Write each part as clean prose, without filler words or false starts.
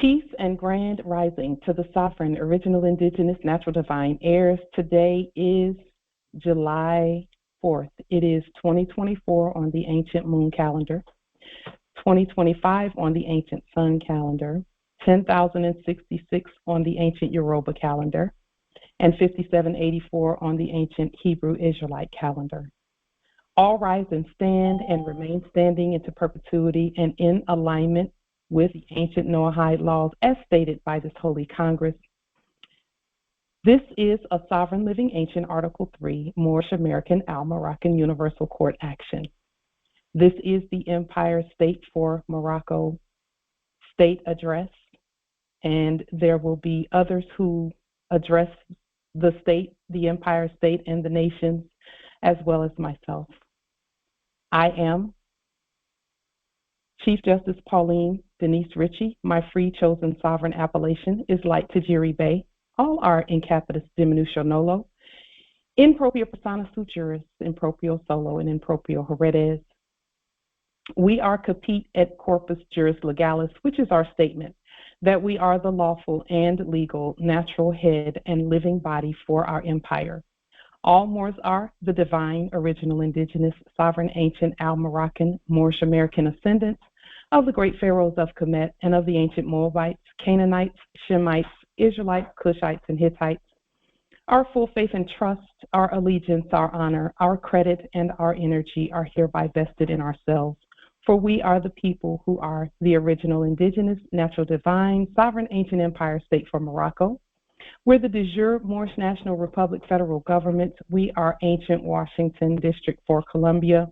Peace and grand rising to the sovereign, original, indigenous, natural, divine heirs. Today is July 4th. It is 2024 on the ancient moon calendar, 2025 on the ancient sun calendar, 10,066 on the ancient Yoruba calendar, and 5784 on the ancient Hebrew Israelite calendar. All rise and stand and remain standing into perpetuity and in alignment with the ancient Noahide laws as stated by this Holy Congress. This is a sovereign living ancient Article 3 Moorish American Al-Moroccan Universal Court action. This is the Empire State for Morocco state address, and there will be others who address the state, the Empire State, and the nations, as well as myself. I am Chief Justice Pauline Denise Ritchie. My free chosen sovereign appellation is Light Tajiri Bay. All are in capitis diminutio nolo, in proprio persona sut juris, in proprio solo, and in proprio heredes. We are capite et corpus juris legalis, which is our statement that we are the lawful and legal natural head and living body for our empire. All Moors are the divine, original, indigenous, sovereign, ancient, Al-Moroccan, Moorish American ascendants of the great pharaohs of Kemet and of the ancient Moabites, Canaanites, Shemites, Israelites, Cushites, and Hittites. Our full faith and trust, our allegiance, our honor, our credit, and our energy are hereby vested in ourselves. For we are the people who are the original indigenous, natural, divine, sovereign, ancient empire state for Morocco. We're the de jure Moorish National Republic federal government. We are ancient Washington District for Columbia.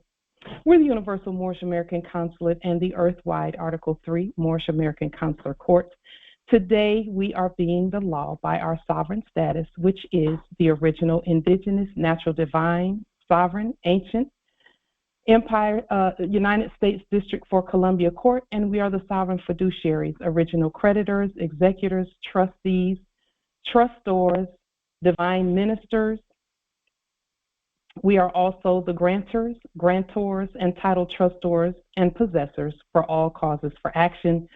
We're the Universal Moorish American Consulate and the Earthwide Article 3 Moorish American Consular Court. Today, we are being the law by our sovereign status, which is the original indigenous, natural, divine, sovereign, ancient, Empire, United States District for Columbia Court, and we are the sovereign fiduciaries, original creditors, executors, trustees, trustors, divine ministers. We are also the grantors, and title trustors and possessors for all causes for action.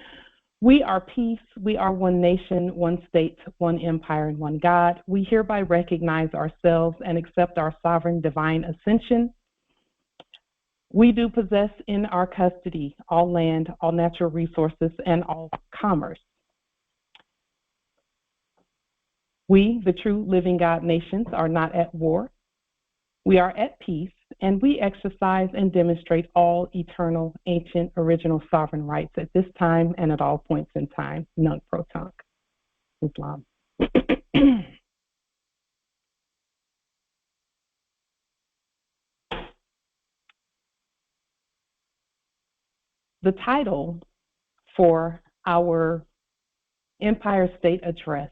We are peace. We are one nation, one state, one empire, and one God. We hereby recognize ourselves and accept our sovereign divine ascension. We do possess in our custody all land, all natural resources, and all commerce. We, the true living God nations, are not at war. We are at peace, and we exercise and demonstrate all eternal, ancient, original sovereign rights at this time and at all points in time. Nunc pro tunc. Islam. The title for our Empire State Address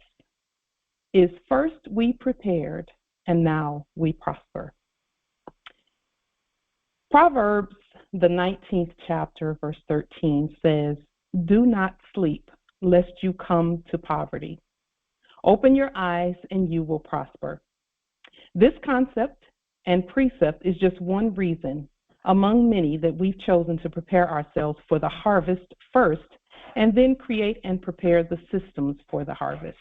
is First We Prepared and Now We Prosper. Proverbs, the 19th chapter, verse 13 says, "Do not sleep, lest you come to poverty. Open your eyes and you will prosper." This concept and precept is just one reason among many that we've chosen to prepare ourselves for the harvest first and then create and prepare the systems for the harvest.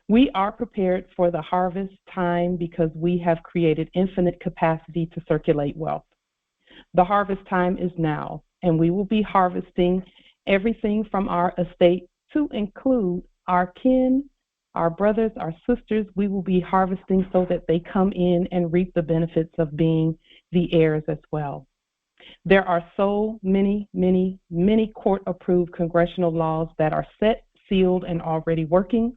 We are prepared for the harvest time because we have created infinite capacity to circulate wealth. The harvest time is now, and we will be harvesting everything from our estate to include our kin, our brothers, our sisters. We will be harvesting so that they come in and reap the benefits of being the heirs as well. There are so many court-approved congressional laws that are set, sealed, and already working.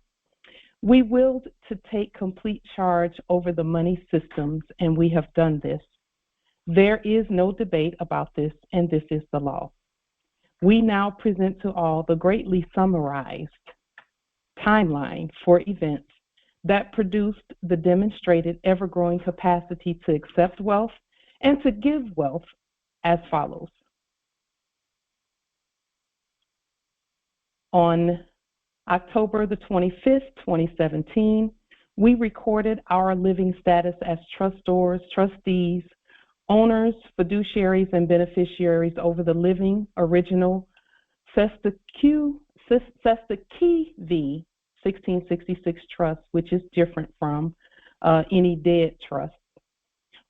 We willed to take complete charge over the money systems, and we have done this. There is no debate about this, and this is the law. We now present to all the greatly summarized timeline for events that produced the demonstrated ever-growing capacity to accept wealth and to give wealth as follows. On October the 25th, 2017, we recorded our living status as trustors, trustees, owners, fiduciaries, and beneficiaries over the living, original, Key v. 1666 trust, which is different from any dead trust.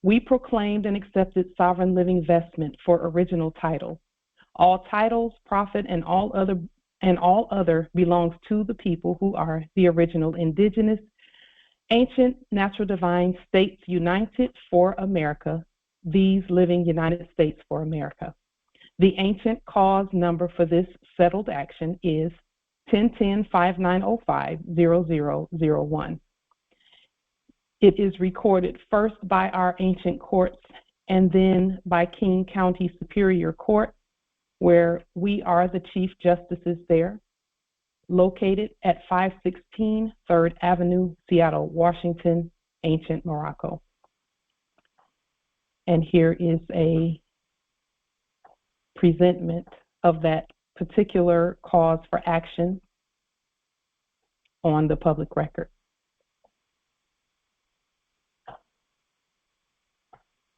We proclaimed and accepted sovereign living vestment for original title. All titles, profit, and all other belongs to the people who are the original indigenous, ancient, natural divine states united for America, these living United States for America. The ancient cause number for this settled action is 1010-5905-0001. It is recorded first by our ancient courts and then by King County Superior Court, where we are the Chief Justices there, located at 516 3rd Avenue, Seattle, Washington, ancient Morocco. And here is a presentment of that particular cause for action on the public record.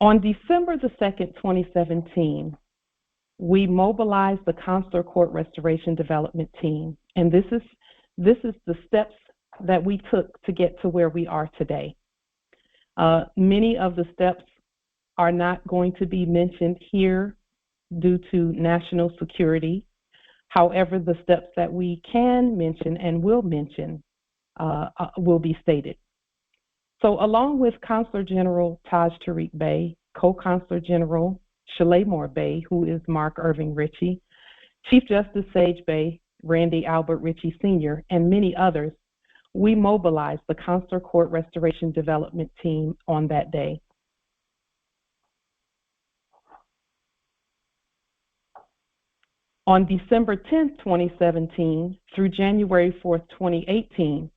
On December the 2nd, 2017, we mobilized the Consular Court Restoration Development Team, and this is the steps that we took to get to where we are today. Many of the steps are not going to be mentioned here due to national security. However, the steps that we can mention and will mention will be stated. So along with Consular General Taj Tariq Bey, Co-Consular General Shalemore Bey, who is Mark Irving Ritchie, Chief Justice Sage Bey, Randy Albert Ritchie Sr., and many others, we mobilized the Consular Court Restoration Development Team on that day. On December 10th, 2017 through January 4th, 2018,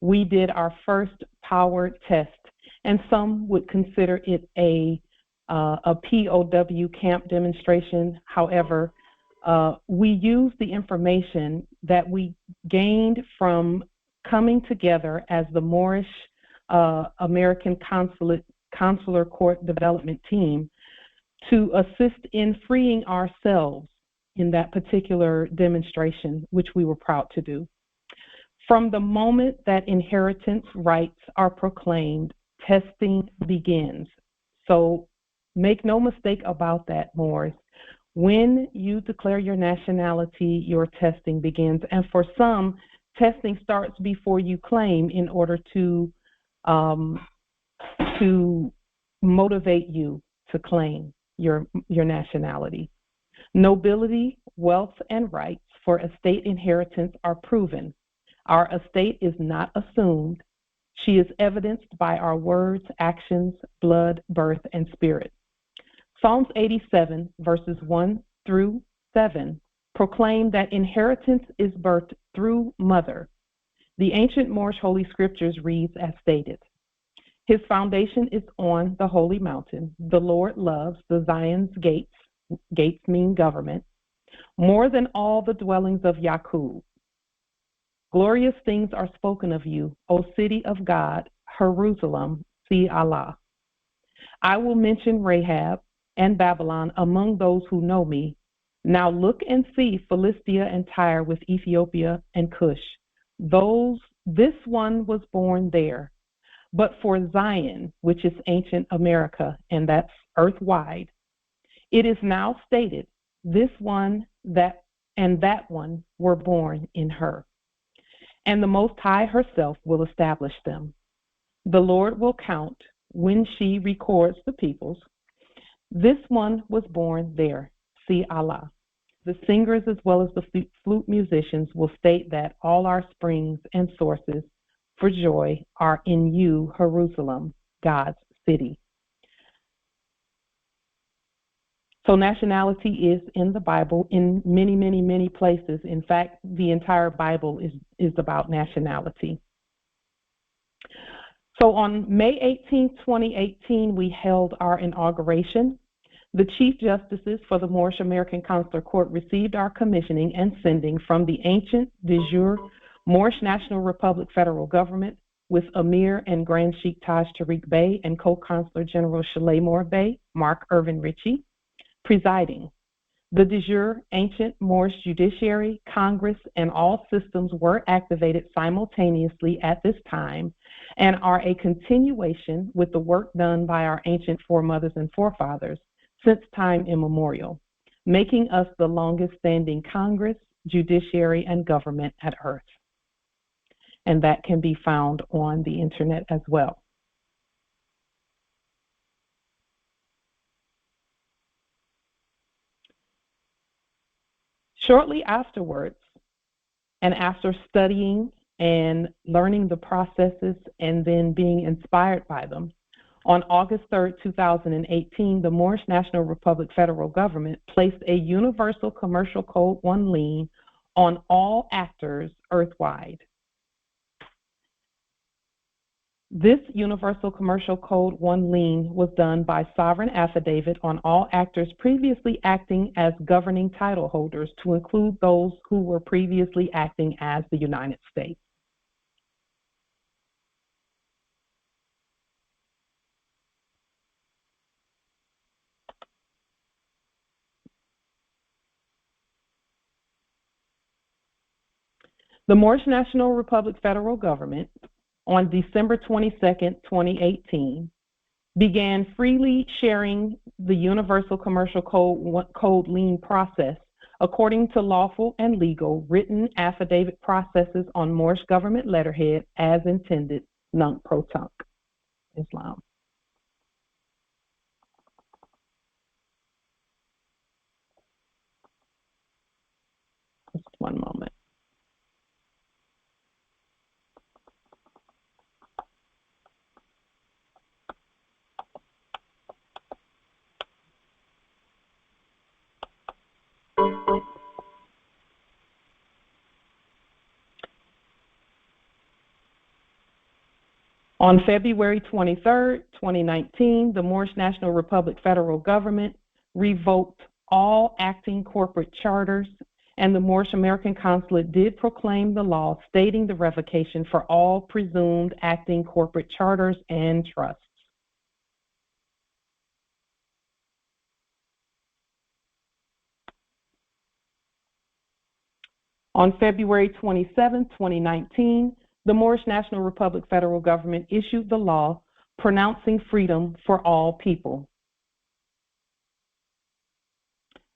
we did our first power test, and some would consider it a POW camp demonstration. However, we used the information that we gained from coming together as the Moorish American Consular Court Development Team to assist in freeing ourselves in that particular demonstration, which we were proud to do. From the moment that inheritance rights are proclaimed, testing begins. So make no mistake about that, Moors. When you declare your nationality, your testing begins. And for some, testing starts before you claim in order to motivate you to claim your nationality. Nobility, wealth, and rights for estate inheritance are proven. Our estate is not assumed. She is evidenced by our words, actions, blood, birth, and spirit. Psalms 87, verses 1 through 7, proclaim that inheritance is birthed through mother. The ancient Moorish Holy Scriptures reads as stated. His foundation is on the holy mountain. The Lord loves the Zion's gates. Gates mean government. More than all the dwellings of Yahtuey. Glorious things are spoken of you, O city of God, Jerusalem, see Allah. I will mention Rahab and Babylon among those who know me. Now look and see Philistia and Tyre with Ethiopia and Cush. This one was born there. But for Zion, which is ancient America, and that's earth-wide, it is now stated, this one, that, and that one were born in her. And the Most High herself will establish them. The Lord will count when she records the peoples. This one was born there, see Allah. The singers as well as the flute musicians will state that all our springs and sources for joy are in you, Jerusalem, God's city. So nationality is in the Bible in many, many, many places. In fact, the entire Bible is about nationality. So on May 18, 2018, we held our inauguration. The Chief Justices for the Moorish American Consular Court received our commissioning and sending from the ancient de jure Moorish National Republic federal government with Emir and Grand Sheik Taj Tariq Bey and Co-Consular General Shalemore Bey, Mark Irvin Ritchie, presiding. The de jure ancient Moorish judiciary, Congress, and all systems were activated simultaneously at this time and are a continuation with the work done by our ancient foremothers and forefathers since time immemorial, making us the longest standing Congress, judiciary, and government at earth. And that can be found on the internet as well. Shortly afterwards, and after studying and learning the processes and then being inspired by them, on August 3rd, 2018, the Moorish National Republic federal government placed a Universal Commercial Code 1 lien on all actors earthwide. This Universal Commercial Code 1 lien was done by sovereign affidavit on all actors previously acting as governing title holders, to include those who were previously acting as the United States. The Moorish National Republic federal government, on December 22nd, 2018, began freely sharing the Universal Commercial Code lien process according to lawful and legal written affidavit processes on Moorish government letterhead as intended, nunc pro tunc, Islam. Just one moment. On February 23rd, 2019, the Moorish National Republic federal government revoked all acting corporate charters, and the Moorish American Consulate did proclaim the law stating the revocation for all presumed acting corporate charters and trusts. On February 27, 2019, the Moorish National Republic federal government issued the law pronouncing freedom for all people.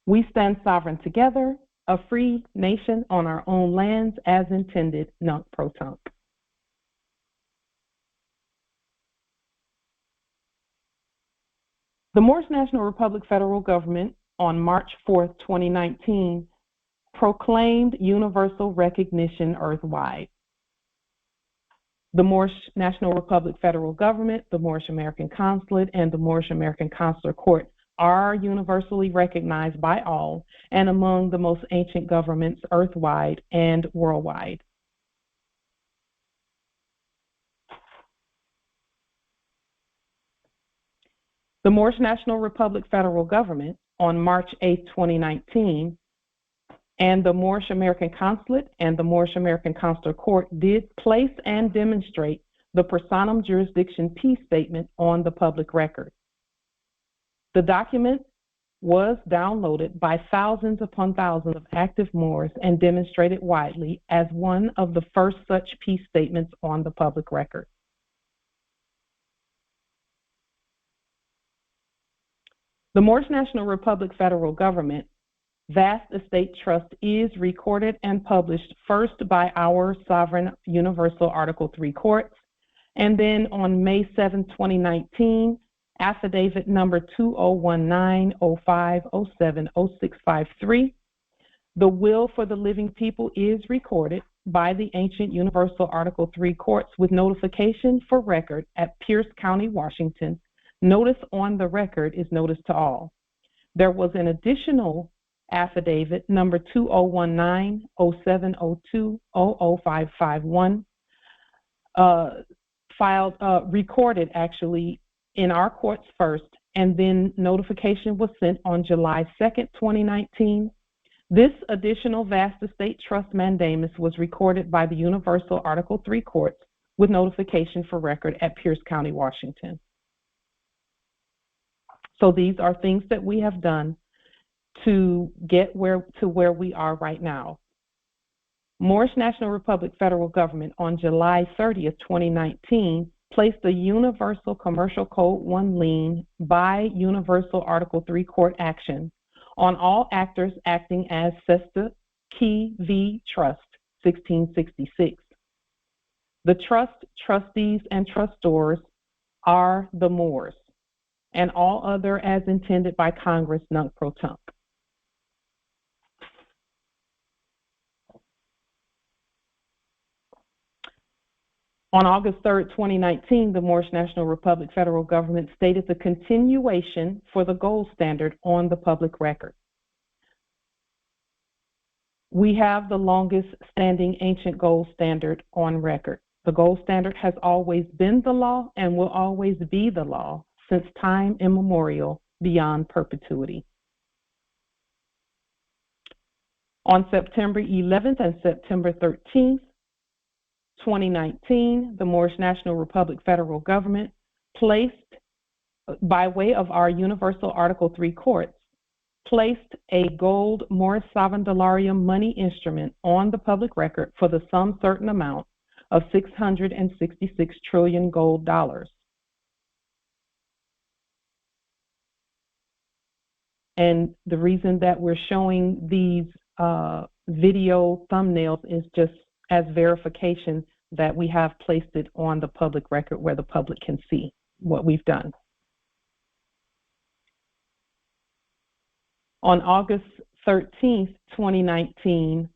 We stand sovereign together, a free nation on our own lands as intended, nunc pro tunc. The Moorish National Republic federal government on March 4th, 2019, proclaimed universal recognition earthwide. The Moorish National Republic federal government, the Moorish American Consulate, and the Moorish American Consular Court are universally recognized by all and among the most ancient governments earthwide and worldwide. The Moorish National Republic federal government on March 8, 2019, and the Moorish American Consulate and the Moorish American Consular Court did place and demonstrate the personam jurisdiction peace statement on the public record. The document was downloaded by thousands upon thousands of active Moors and demonstrated widely as one of the first such peace statements on the public record. The Moorish National Republic federal government Vast Estate Trust is recorded and published first by our sovereign universal Article 3 courts, and then on May 7, 2019, affidavit number 2019-0507-0653, the will for the living people is recorded by the ancient universal Article 3 courts with notification for record at Pierce County, Washington. Notice on the record is notice to all. There was an additional affidavit number 2019-0702-00551 recorded actually in our courts first, and then notification was sent on July 2nd, 2019. This additional vast estate trust mandamus was recorded by the Universal Article 3 courts with notification for record at Pierce County, Washington. So these are things that we have done to get to where we are right now. Moorish National Republic federal government on July 30th, 2019, placed the Universal Commercial Code 1 lien by Universal Article 3 court action on all actors acting as Sesta Key v. Trust, 1666. The trust, trustees, and trustors are the Moors, and all other as intended by Congress, nunc pro tunc. On August 3rd, 2019, the Moorish National Republic federal government stated the continuation for the gold standard on the public record. We have the longest standing ancient gold standard on record. The gold standard has always been the law and will always be the law since time immemorial beyond perpetuity. On September 11th and September 13th, 2019, the Moorish National Republic federal government placed, by way of our Universal Article 3 courts, placed a gold Moorish sovereign dollarium money instrument on the public record for the sum certain amount of 666 trillion gold dollars. And the reason that we're showing these video thumbnails is just as verification that we have placed it on the public record where the public can see what we've done. On August 13th, 2019,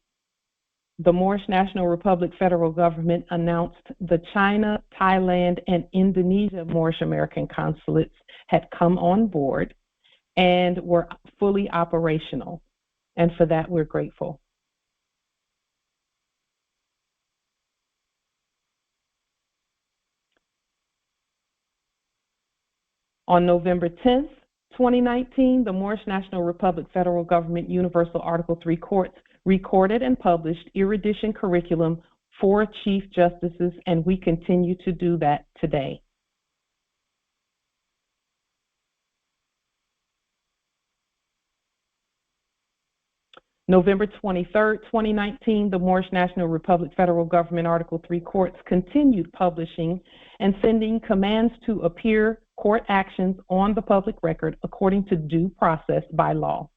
the Moorish National Republic federal government announced the China, Thailand, and Indonesia Moorish American consulates had come on board and were fully operational. And for that, we're grateful. On November 10th, 2019, the Moorish National Republic federal government Universal Article 3 courts recorded and published erudition curriculum for Chief Justices, and we continue to do that today. November 23rd, 2019, the Moorish National Republic federal government Article 3 courts continued publishing and sending commands to appear court actions on the public record according to due process by law.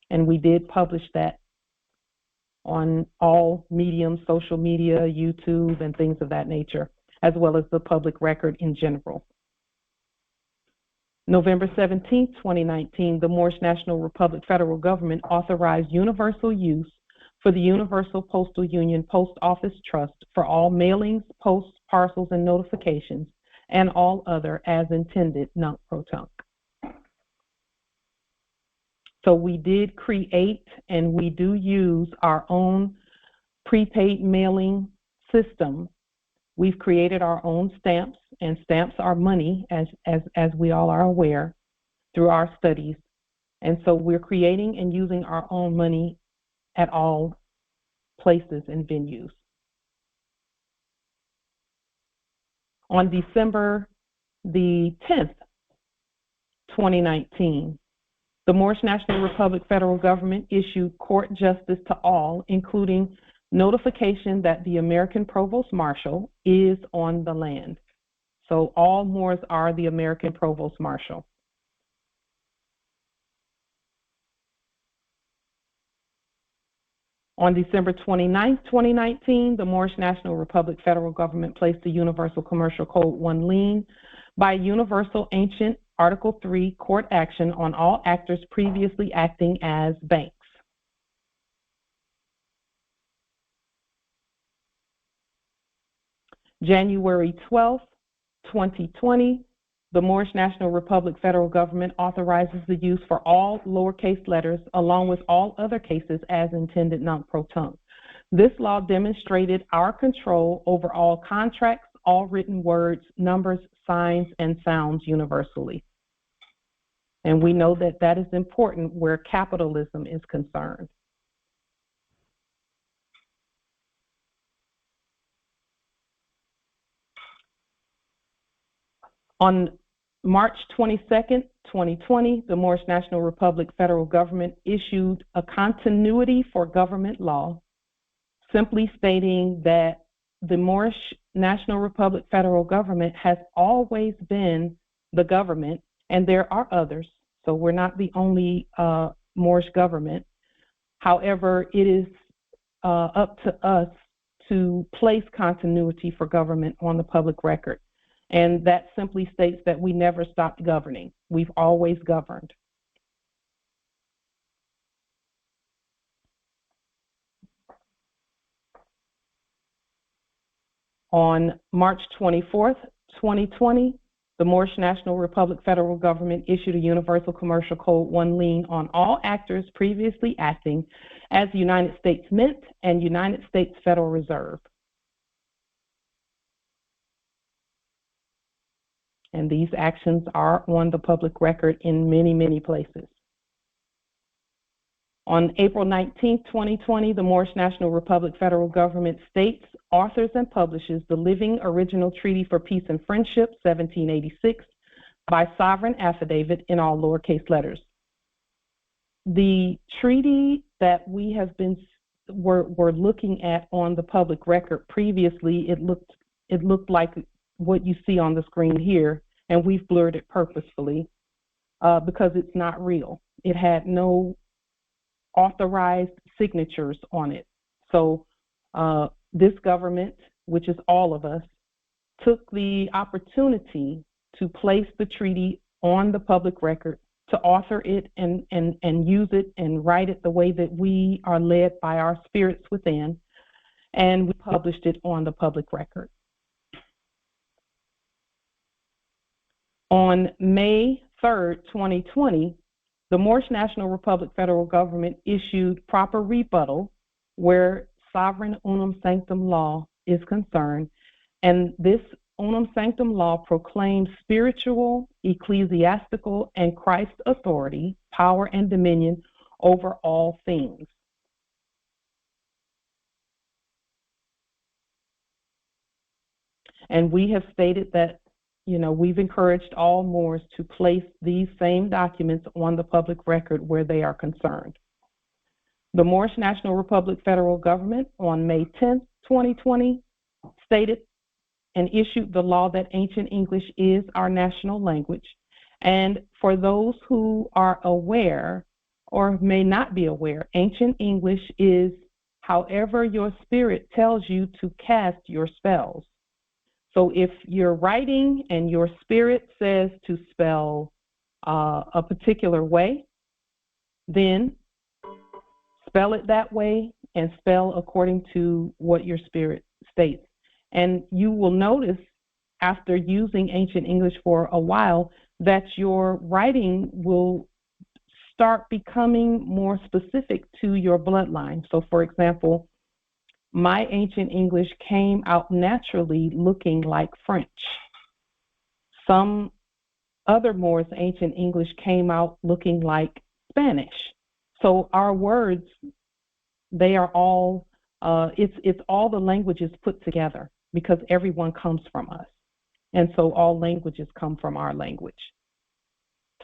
And we did publish that on all mediums, social media, YouTube, and things of that nature, as well as the public record in general. November 17, 2019, the Moorish National Republic federal government authorized universal use for the Universal Postal Union Post Office Trust for all mailings, posts, parcels, and notifications, and all other as intended, nunc pro tunc. So we did create and we do use our own prepaid mailing system. We've created our own stamps, and stamps are money, as we all are aware through our studies. And so we're creating and using our own money at all places and venues. On December the 10th, 2019, the Moorish National Republic federal government issued court justice to all, including notification that the American Provost Marshal is on the land. So all Moors are the American Provost Marshal. On December 29th, 2019, the Moorish National Republic federal government placed the Universal Commercial Code 1 lien by Universal Ancient Article 3 court action on all actors previously acting as banks. January 12th, 2020, the Moorish National Republic federal government authorizes the use for all lowercase letters along with all other cases as intended, nunc pro tunc. This law demonstrated our control over all contracts, all written words, numbers, signs, and sounds universally. And we know that that is important where capitalism is concerned. On March 22nd, 2020, the Moorish National Republic federal government issued a continuity for government law, simply stating that the Moorish National Republic federal government has always been the government, and there are others, so we're not the only Moorish government. However, it is up to us to place continuity for government on the public record. And that simply states that we never stopped governing. We've always governed. On March 24th, 2020, the Moorish National Republic federal government issued a Universal Commercial Code 1 lien on all actors previously acting as the United States Mint and United States Federal Reserve. And these actions are on the public record in many, many places. On April 19, 2020, the Moorish National Republic federal government states, authors, and publishes the Living Original Treaty for Peace and Friendship, 1786, by sovereign affidavit in all lowercase letters. The treaty that we have been were looking at on the public record previously, it looked like what you see on the screen here, and we've blurred it purposefully because it's not real. It had no authorized signatures on it. So this government, which is all of us, took the opportunity to place the treaty on the public record, to author it and use it and write it the way that we are led by our spirits within, and we published it on the public record. On May 3rd, 2020, the Moorish National Republic federal government issued proper rebuttal where sovereign unum sanctum law is concerned, and this unum sanctum law proclaims spiritual, ecclesiastical, and Christ authority, power, and dominion over all things. And we have stated that, we've encouraged all Moors to place these same documents on the public record where they are concerned. The Moorish National Republic federal government on May 10th, 2020, stated and issued the law that ancient English is our national language. And for those who are aware or may not be aware, ancient English is however your spirit tells you to cast your spells. So if you're writing and your spirit says to spell a particular way, then spell it that way and spell according to what your spirit states. And you will notice after using ancient English for a while that your writing will start becoming more specific to your bloodline. So for example, my ancient English came out naturally looking like French. Some other Moors' ancient English came out looking like Spanish. So our words, they are all, it's all the languages put together because everyone comes from us. And so all languages come from our language.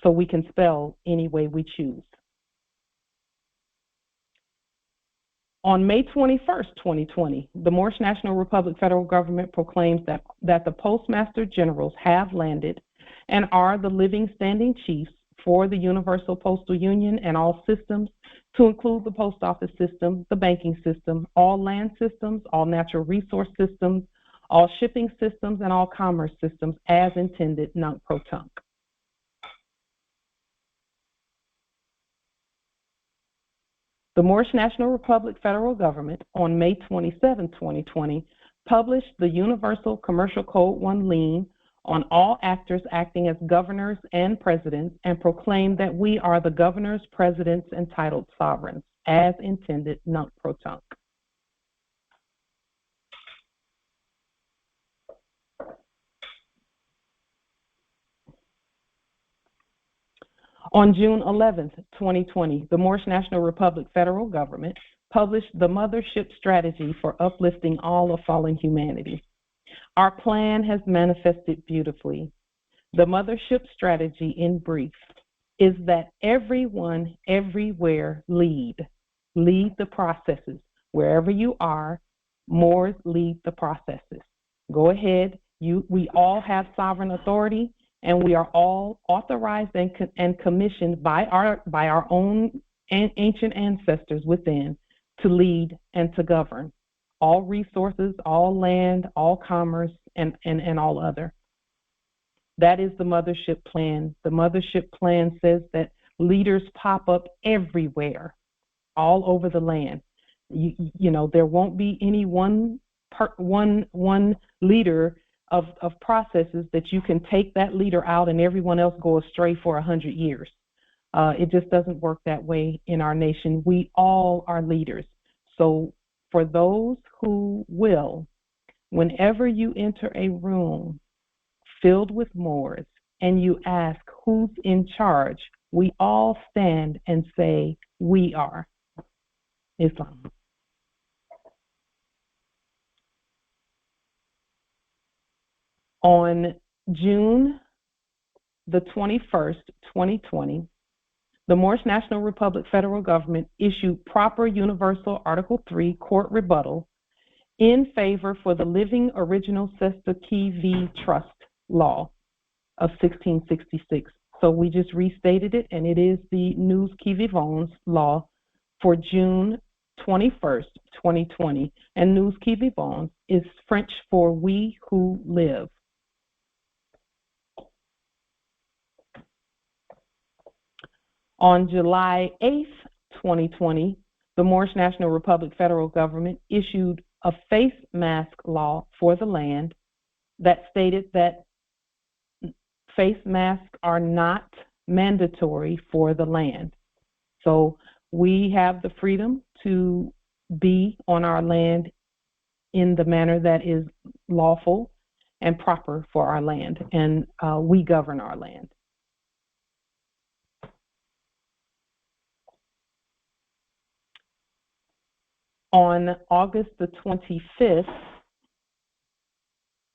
So we can spell any way we choose. On May 21st, 2020, the Moorish National Republic federal government proclaims that the Postmaster Generals have landed and are the living standing chiefs for the Universal Postal Union and all systems, to include the post office system, the banking system, all land systems, all natural resource systems, all shipping systems, and all commerce systems as intended, nunc pro tunc. The Moorish National Republic federal government on May 27, 2020, published the Universal Commercial Code 1 lien on all actors acting as governors and presidents, and proclaimed that we are the governors, presidents, and titled sovereigns, as intended, nunc pro tunc. On June 11th, 2020, the Moorish National Republic federal government published the Mothership Strategy for Uplifting All of Fallen Humanity. Our plan has manifested beautifully. The mothership strategy, in brief, is that everyone, everywhere lead the processes. Wherever you are, Moors lead the processes. Go ahead. We all have sovereign authority, and we are all authorized and commissioned by our own ancient ancestors within to lead and to govern all resources, all land, all commerce, and all other. That is the mothership plan. The mothership plan says that leaders pop up everywhere, all over the land. There won't be any one leader of processes that you can take that leader out and everyone else go astray for 100 years. It just doesn't work that way in our nation. We all are leaders. So for those who will, whenever you enter a room filled with Moors and you ask who's in charge, we all stand and say, we are Islam. On June the 21st, 2020, the Moorish National Republic federal government issued proper universal Article 3 court rebuttal in favor for the Living Original Sesta Kivi Trust Law of 1666. So we just restated it, and it is the Nous qui vivons law for June 21st, 2020. And Nous qui vivons is French for we who live. On July 8th, 2020, the Moorish National Republic federal government issued a face mask law for the land that stated that face masks are not mandatory for the land. So we have the freedom to be on our land in the manner that is lawful and proper for our land, and we govern our land. On August the 25th,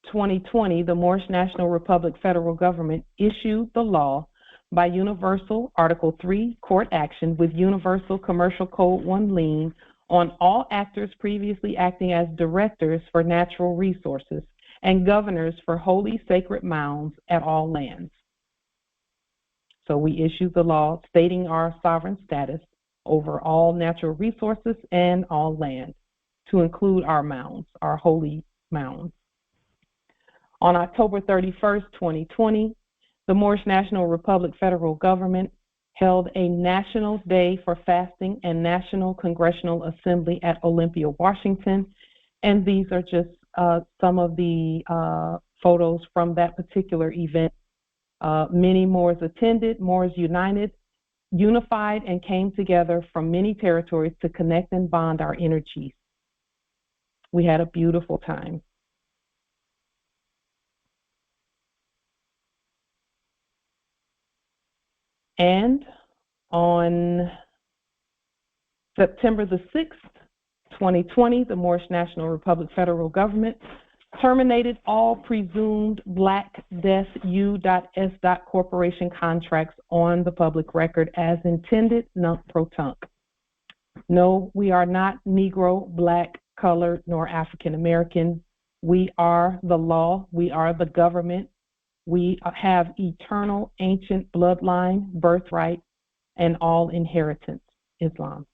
2020, the Moorish National Republic federal government issued the law by Universal Article 3 court action with Universal Commercial Code 1 lien on all actors previously acting as directors for natural resources and governors for holy sacred mounds at all lands. So we issued the law stating our sovereign status over all natural resources and all land, to include our mounds, our holy mounds. On October 31st, 2020, the Moorish National Republic federal government held a National Day for Fasting and National Congressional Assembly at Olympia, Washington. And these are just some of the photos from that particular event. Many Moors attended, Moors unified and came together from many territories to connect and bond our energies. We had a beautiful time. And on September the 6th, 2020, the Moorish National Republic federal government terminated all presumed Black Death U.S. Corporation contracts on the public record as intended, nunc-pro-tunc. No, we are not Negro, Black, colored, nor African American. We are the law. We are the government. We have eternal ancient bloodline, birthright, and all inheritance, Islam.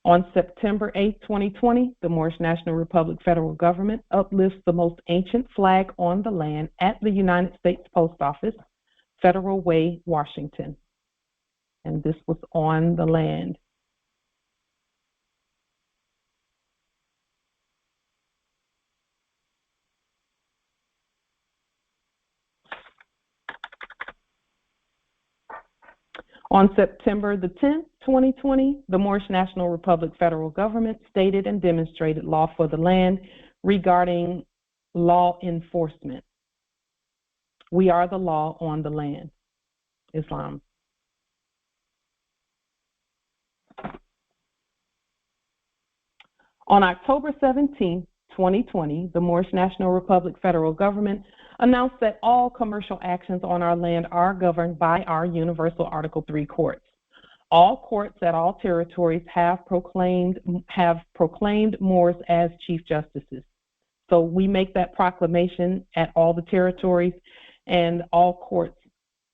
On September 8, 2020, the Moorish National Republic federal government uplifts the most ancient flag on the land at the United States Post Office, Federal Way, Washington. And this was on the land. On September the 10th, 2020, the Moorish National Republic federal government stated and demonstrated law for the land regarding law enforcement. We are the law on the land, Islam. On October 17, 2020, the Moorish National Republic federal government announced that all commercial actions on our land are governed by our Universal Article 3 courts. All courts at all territories have proclaimed Moors as Chief Justices. So we make that proclamation at all the territories, and all courts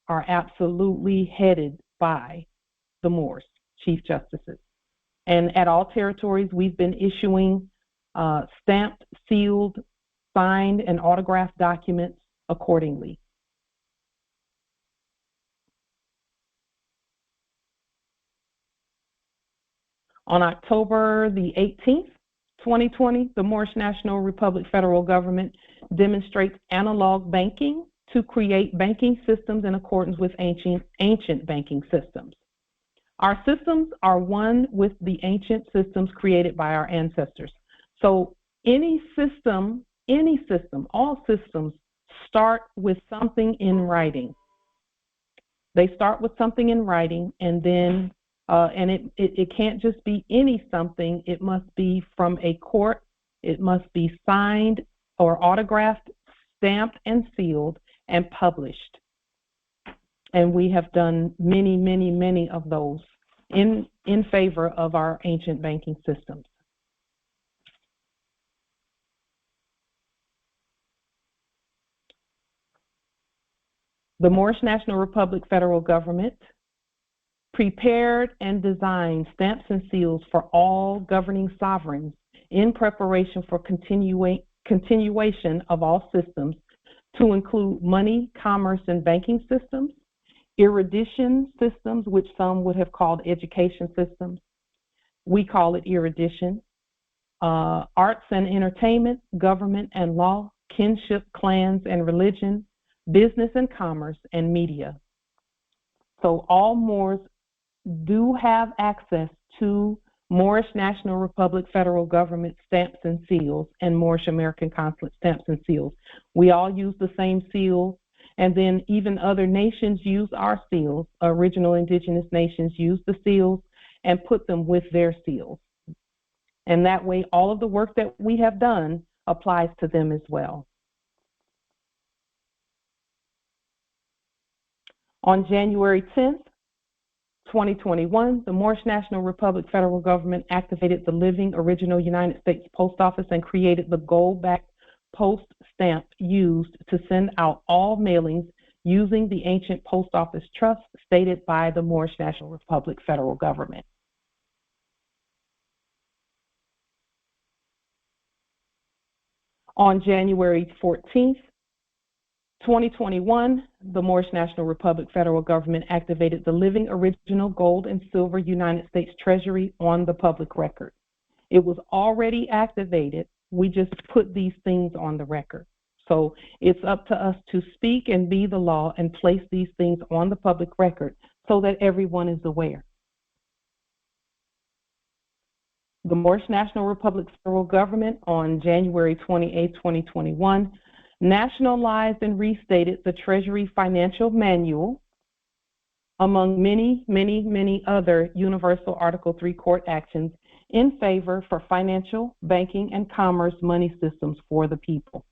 are absolutely headed by the Moors, Chief Justices. And at all territories, we've been issuing stamped, sealed, signed, and autographed documents accordingly. On October the 18th, 2020, the Moorish National Republic federal government demonstrates analog banking to create banking systems in accordance with ancient banking systems. Our systems are one with the ancient systems created by our ancestors. So any system, all systems start with something in writing. They start with something in writing, and then it can't just be any something. It must be from a court. It must be signed or autographed, stamped, and sealed, and published. And we have done many, many, many of those in favor of our ancient banking systems. The Moorish National Republic federal government prepared and designed stamps and seals for all governing sovereigns in preparation for continuation of all systems, to include money, commerce, and banking systems, erudition systems, which some would have called education systems. We call it erudition. Arts and entertainment, government and law, kinship, clans and religion, business and commerce, and media. So all Moors do have access to Moorish National Republic federal government stamps and seals and Moorish American consulate stamps and seals. We all use the same seals, and then even other nations use our seals. Original indigenous nations use the seals and put them with their seals. And that way, all of the work that we have done applies to them as well. On January 10th, 2021, the Moorish National Republic federal government activated the living original United States Post Office and created the gold-backed post stamp used to send out all mailings using the ancient post office trust stated by the Moorish National Republic federal government. On January 14th, 2021, the Moorish National Republic federal government activated the living original gold and silver United States Treasury on the public record. It was already activated. We just put these things on the record. So it's up to us to speak and be the law and place these things on the public record so that everyone is aware. The Moorish National Republic federal government on January 28, 2021, nationalized and restated the Treasury Financial Manual, among many, many, many other Universal Article 3 court actions in favor for financial, banking, and commerce money systems for the people.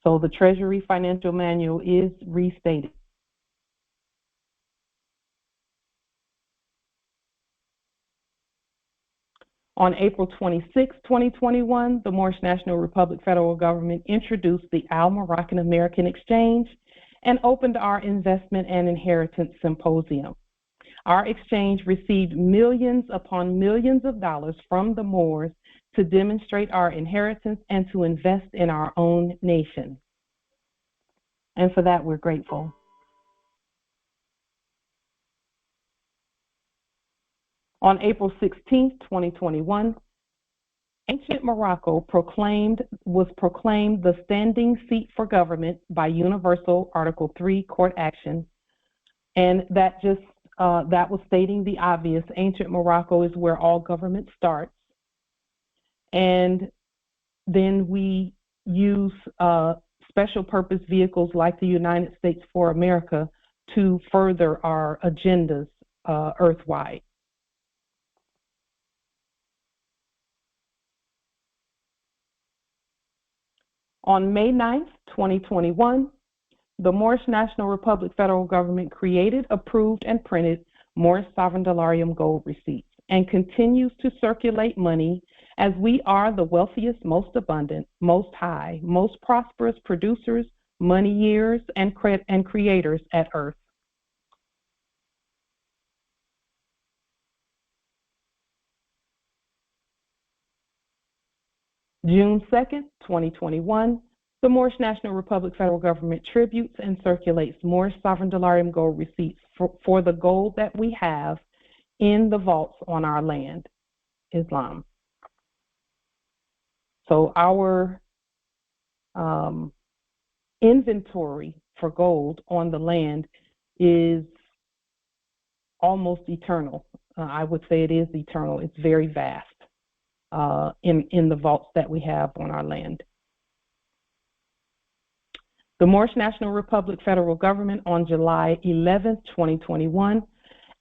So the Treasury Financial Manual is restated. On April 26, 2021, the Moorish National Republic federal government introduced the Al-Moroccan American Exchange and opened our Investment and Inheritance Symposium. Our exchange received millions upon millions of dollars from the Moors to demonstrate our inheritance and to invest in our own nation. And for that, we're grateful. On April 16, 2021, ancient Morocco was proclaimed the standing seat for government by Universal Article 3 court action, and that was stating the obvious. Ancient Morocco is where all government starts, and then we use special purpose vehicles like the United States for America to further our agendas earthwide. On May 9th, 2021, the Moorish National Republic federal government created, approved, and printed Moorish sovereign dolarium gold receipts and continues to circulate money as we are the wealthiest, most abundant, most high, most prosperous producers, moneyers, and creators at Earth. June 2nd, 2021, the Moorish National Republic federal government tributes and circulates Moorish sovereign dolarium gold receipts for the gold that we have in the vaults on our land, Islam. So our inventory for gold on the land is almost eternal. I would say it is eternal. It's very vast in the vaults that we have on our land. The Moorish National Republic federal government on July 11th, 2021,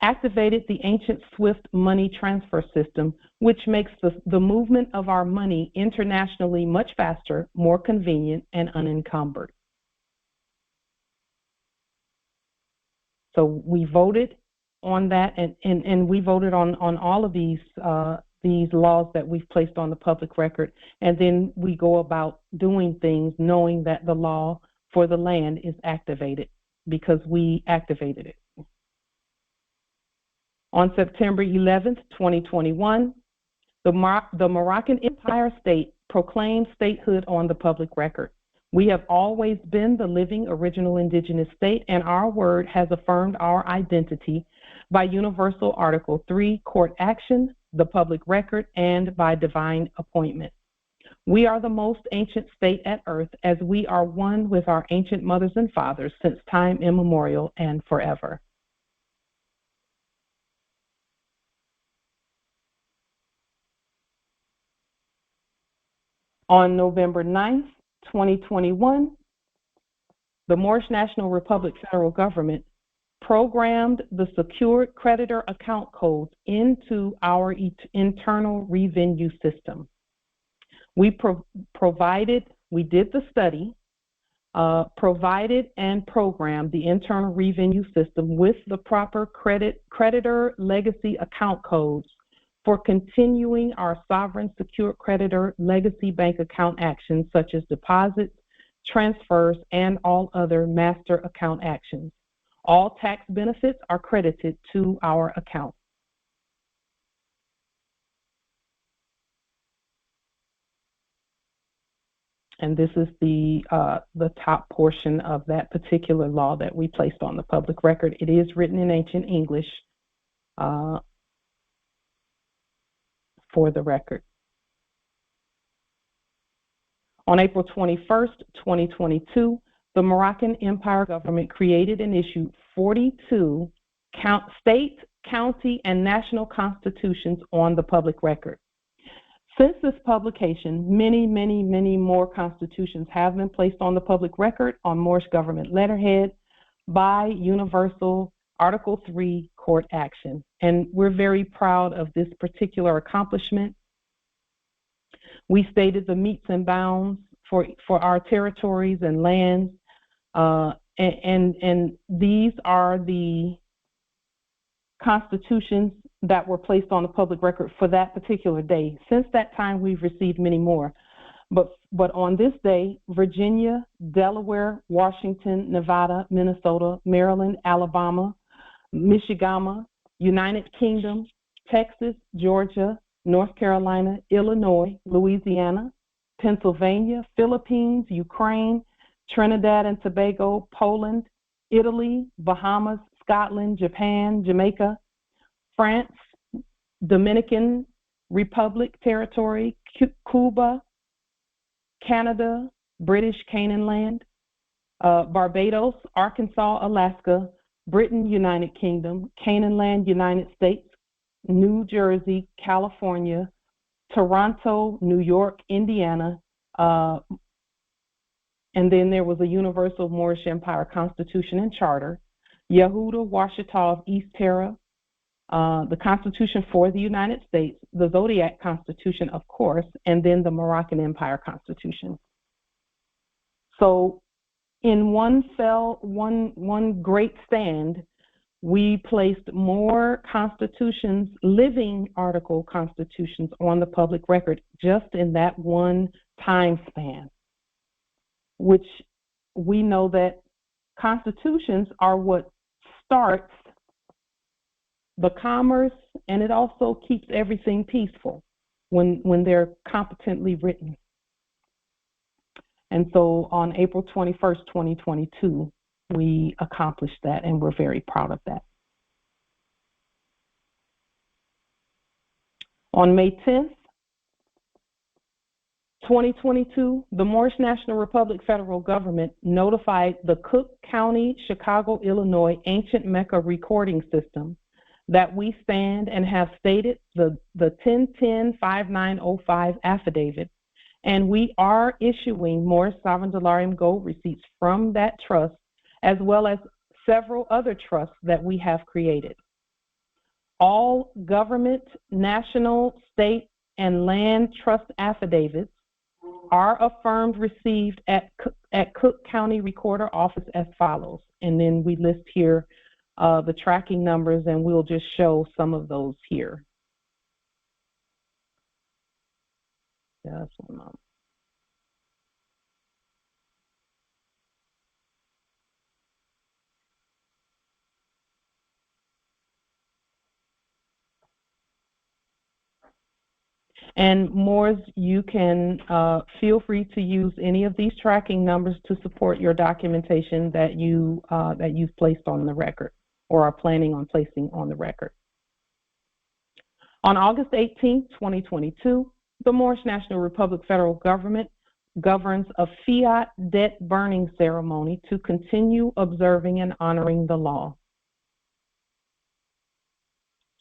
activated the ancient SWIFT money transfer system, which makes the movement of our money internationally much faster, more convenient, and unencumbered. So we voted on that, and we voted on all of these laws that we've placed on the public record, and then we go about doing things knowing that the law for the land is activated because we activated it. On September 11th, 2021, the Moroccan Empire State proclaimed statehood on the public record. We have always been the living original indigenous state, and our word has affirmed our identity by Universal Article 3 court action, the public record, and by divine appointment. We are the most ancient state at earth, as we are one with our ancient mothers and fathers since time immemorial and forever. On November 9th, 2021, the Moorish National Republic federal government programmed the secured creditor account codes into our internal revenue system. We we did the study, provided and programmed the internal revenue system with the proper creditor legacy account codes for continuing our sovereign secured creditor legacy bank account actions such as deposits, transfers, and all other master account actions. All tax benefits are credited to our account. And this is the top portion of that particular law that we placed on the public record. It is written in ancient English for the record. On April 21st, 2022, the Moroccan Empire government created and issued 42 state, county, and national constitutions on the public record. Since this publication, many, many, many more constitutions have been placed on the public record on Moorish government letterhead by Universal Article 3 court action. And we're very proud of this particular accomplishment. We stated the metes and bounds for our territories and lands, and these are the constitutions that were placed on the public record for that particular day. Since that time, we've received many more. But on this day, Virginia, Delaware, Washington, Nevada, Minnesota, Maryland, Alabama, Michigan, United Kingdom, Texas, Georgia, North Carolina, Illinois, Louisiana, Pennsylvania, Philippines, Ukraine, Trinidad and Tobago, Poland, Italy, Bahamas, Scotland, Japan, Jamaica, France, Dominican Republic Territory, Cuba, Canada, British Canaan Land, Barbados, Arkansas, Alaska, Britain, United Kingdom, Canaan Land, United States, New Jersey, California, Toronto, New York, Indiana, and then there was a Universal Moorish Empire Constitution and Charter, Yehuda, Washita of East Terra, the Constitution for the United States, the Zodiac Constitution, of course, and then the Moroccan Empire Constitution. So in one great stand, we placed more constitutions, living article constitutions, on the public record just in that one time span, which we know that constitutions are what starts the commerce, and it also keeps everything peaceful when they're competently written. And so on April 21st, 2022, we accomplished that, and we're very proud of that. On May 10th, 2022, the Moorish National Republic federal government notified the Cook County, Chicago, Illinois Ancient Mecca Recording System that we stand and have stated the 1010-5905 affidavit, and we are issuing more sovereign dolarium gold receipts from that trust, as well as several other trusts that we have created. All government, national, state, and land trust affidavits are affirmed received at Cook County Recorder Office as follows. And then we list here the tracking numbers, and we'll just show some of those here. Just one moment. And Moors, you can feel free to use any of these tracking numbers to support your documentation that you've placed on the record or are planning on placing on the record. On August 18, 2022, the Moorish National Republic federal government governs a fiat debt burning ceremony to continue observing and honoring the law.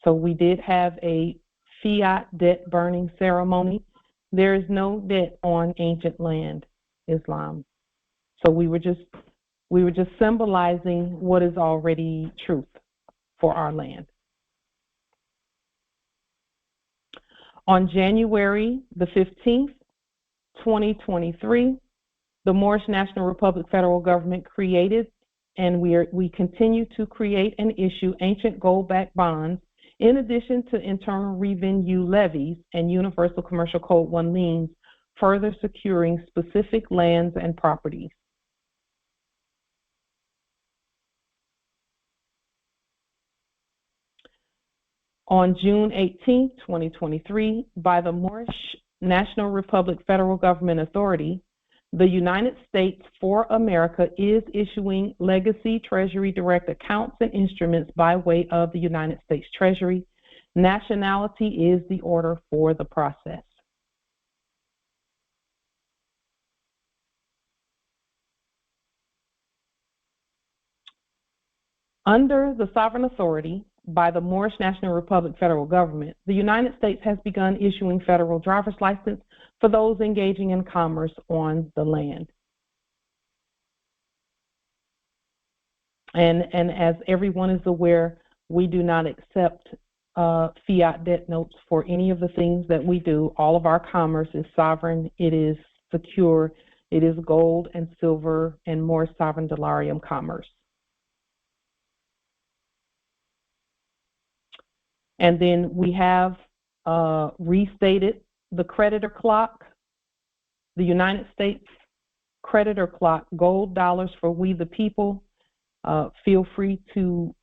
So we did have a fiat debt burning ceremony. There is no debt on ancient land, Islam. So we were just symbolizing what is already truth for our land. On January the 15th, 2023, the Moorish National Republic federal government created, and we continue to create and issue ancient gold-backed bonds, in addition to internal revenue levies and Universal Commercial Code 1 liens, further securing specific lands and properties. On June 18, 2023, by the Moorish National Republic Federal Government Authority, the United States for America is issuing legacy Treasury direct accounts and instruments by way of the United States Treasury. Nationality is the order for the process. Under the sovereign authority by the Moorish National Republic federal government, the United States has begun issuing federal driver's license for those engaging in commerce on the land. And as everyone is aware, we do not accept fiat debt notes for any of the things that we do. All of our commerce is sovereign, it is secure, it is gold and silver and more sovereign dolarium commerce. And then we have restated the creditor clock, the United States creditor clock, gold dollars for we the people. Feel free to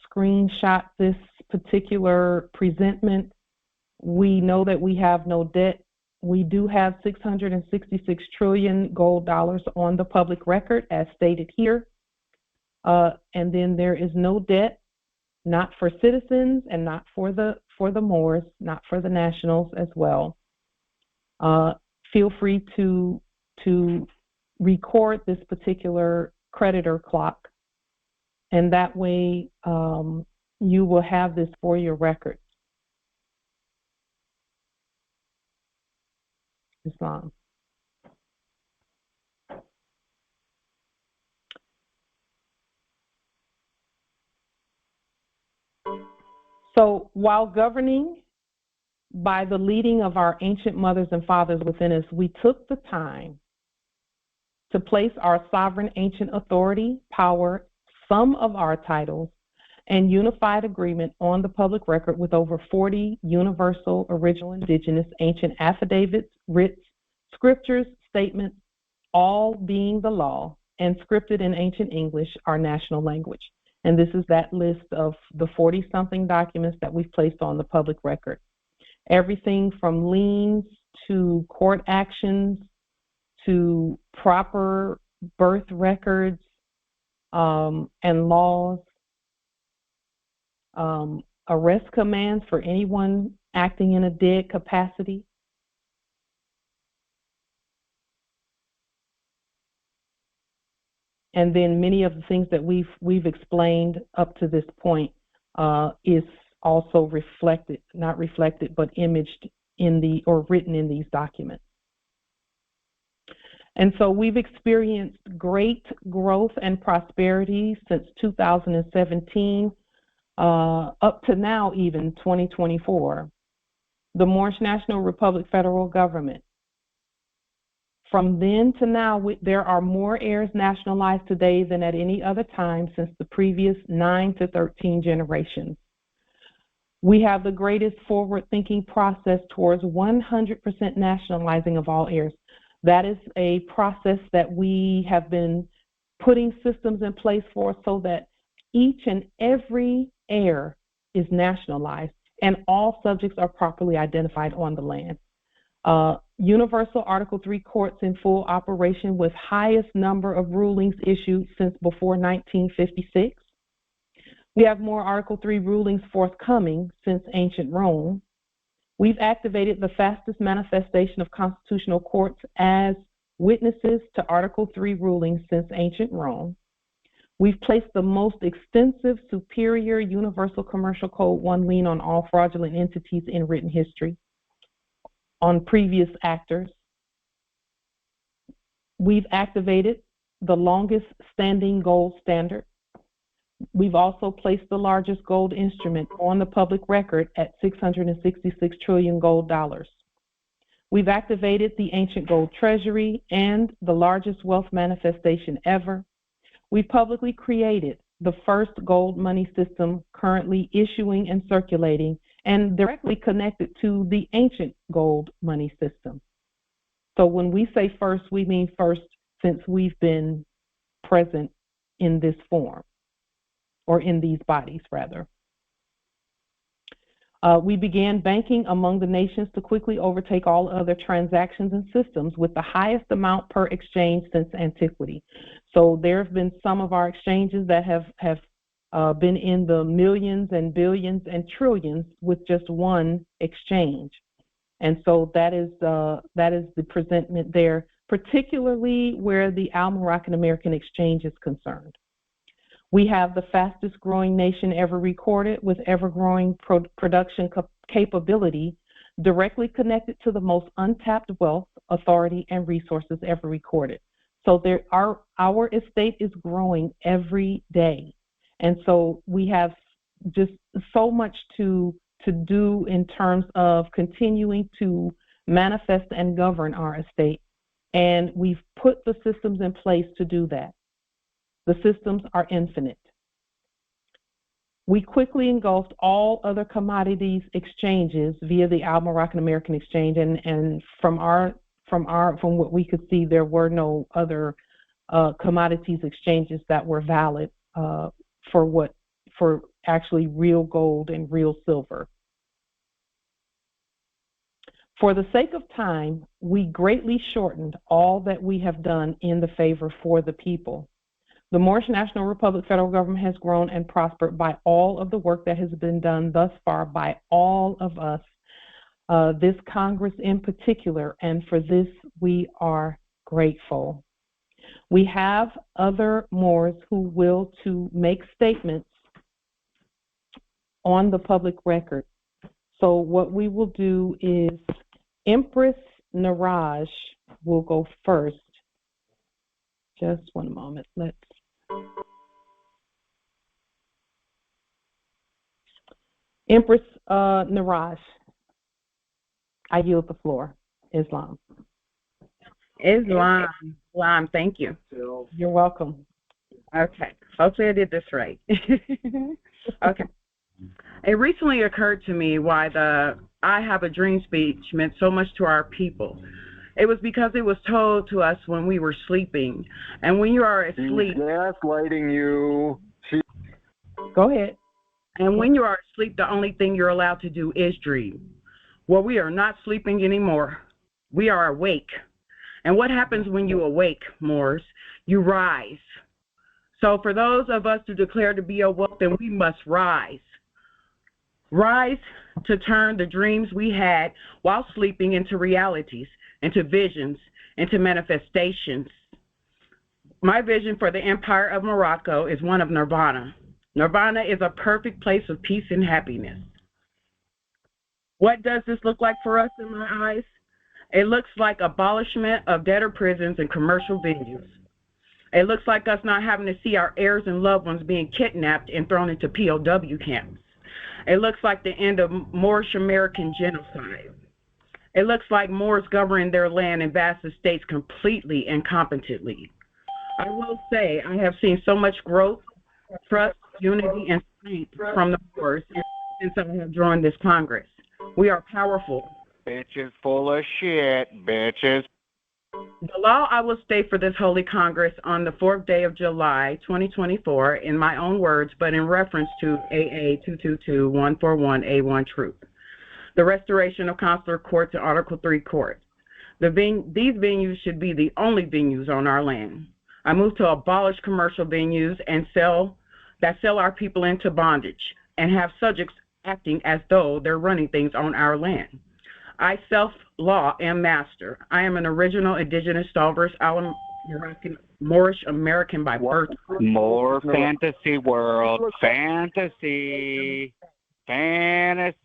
screenshot this particular presentment. We know that we have no debt. We do have 666 trillion gold dollars on the public record as stated here. And then there is no debt, not for citizens and not for the Moors, not for the nationals as well. Feel free to record this particular creditor clock, and that way you will have this for your record. Islam. So while governing by the leading of our ancient mothers and fathers within us, we took the time to place our sovereign ancient authority, power, some of our titles, and unified agreement on the public record with over 40 universal, original, indigenous, ancient affidavits, writs, scriptures, statements, all being the law, and scripted in ancient English, our national language. And this is that list of the 40-something documents that we've placed on the public record. Everything from liens to court actions to proper birth records and laws, arrest commands for anyone acting in a dead capacity. And then many of the things that we've explained up to this point is also reflected, not reflected, but imaged in the, or written in these documents. And so we've experienced great growth and prosperity since 2017, up to now even 2024. The Moorish National Republic federal government. From then to now, there are more heirs nationalized today than at any other time since the previous 9 to 13 generations. We have the greatest forward-thinking process towards 100% nationalizing of all heirs. That is a process that we have been putting systems in place for, so that each and every heir is nationalized and all subjects are properly identified on the land. Universal Article 3 courts in full operation with highest number of rulings issued since before 1956. We have more Article 3 rulings forthcoming since ancient Rome. We've activated the fastest manifestation of constitutional courts as witnesses to Article 3 rulings since ancient Rome. We've placed the most extensive, superior Universal Commercial Code 1 lien on all fraudulent entities in written history on previous actors. We've activated the longest standing gold standard. We've also placed the largest gold instrument on the public record at 666 trillion gold dollars. We've activated the ancient gold treasury and the largest wealth manifestation ever. We've publicly created the first gold money system currently issuing and circulating and directly connected to the ancient gold money system. So when we say first, we mean first since we've been present in this form, or in these bodies rather. We began banking among the nations to quickly overtake all other transactions and systems with the highest amount per exchange since antiquity. So there have been some of our exchanges that have been in the millions and billions and trillions with just one exchange. And so that is the presentment there, particularly where the Al-Moroccan American Exchange is concerned. We have the fastest growing nation ever recorded with ever-growing production capability directly connected to the most untapped wealth, authority, and resources ever recorded. So our estate is growing every day. And so we have just so much to do in terms of continuing to manifest and govern our estate. And we've put the systems in place to do that. The systems are infinite. We quickly engulfed all other commodities exchanges via the Al-Moroccan American Exchange, and from what we could see, there were no other commodities exchanges that were valid for actually real gold and real silver. For the sake of time, we greatly shortened all that we have done in the favor for the people. The Moorish National Republic federal government has grown and prospered by all of the work that has been done thus far by all of us, this Congress in particular, and for this we are grateful. We have other Moors who will to make statements on the public record. So what we will do is Empress Nairaj will go first. Just one moment. Empress Nairaj, I yield the floor. Islam. Islam. Thank you. You're welcome. Okay. Hopefully I did this right. Okay. It recently occurred to me why the I Have a Dream speech meant so much to our people. It was because it was told to us when we were sleeping. And when you are asleep... She's gaslighting you. Go ahead. And when you are asleep, the only thing you're allowed to do is dream. Well, we are not sleeping anymore. We are awake. And what happens when you awake, Moors? You rise. So for those of us who declare to be awoke, then we must rise. Rise to turn the dreams we had while sleeping into realities, into visions, into manifestations. My vision for the Empire of Morocco is one of nirvana. Nirvana is a perfect place of peace and happiness. What does this look like for us in my eyes? It looks like abolishment of debtor prisons and commercial venues. It looks like us not having to see our heirs and loved ones being kidnapped and thrown into POW camps. It looks like the end of Moorish American genocide. It looks like Moors governing their land and vast estates completely and competently. I will say I have seen so much growth, trust, unity, and strength from the Moors since I have joined this Congress. We are powerful. Bitches full of shit, bitches. The law I will state for this Holy Congress on the 4th day of July, 2024, in my own words, but in reference to AA 222-141A1 Truth. The restoration of consular courts and Article 3 courts. These venues should be the only venues on our land. I move to abolish commercial venues and sell our people into bondage and have subjects acting as though they're running things on our land. I self-law am master. I am an original indigenous Stalvers Moorish American by birth. More fantasy world. Fantasy. Fantasy.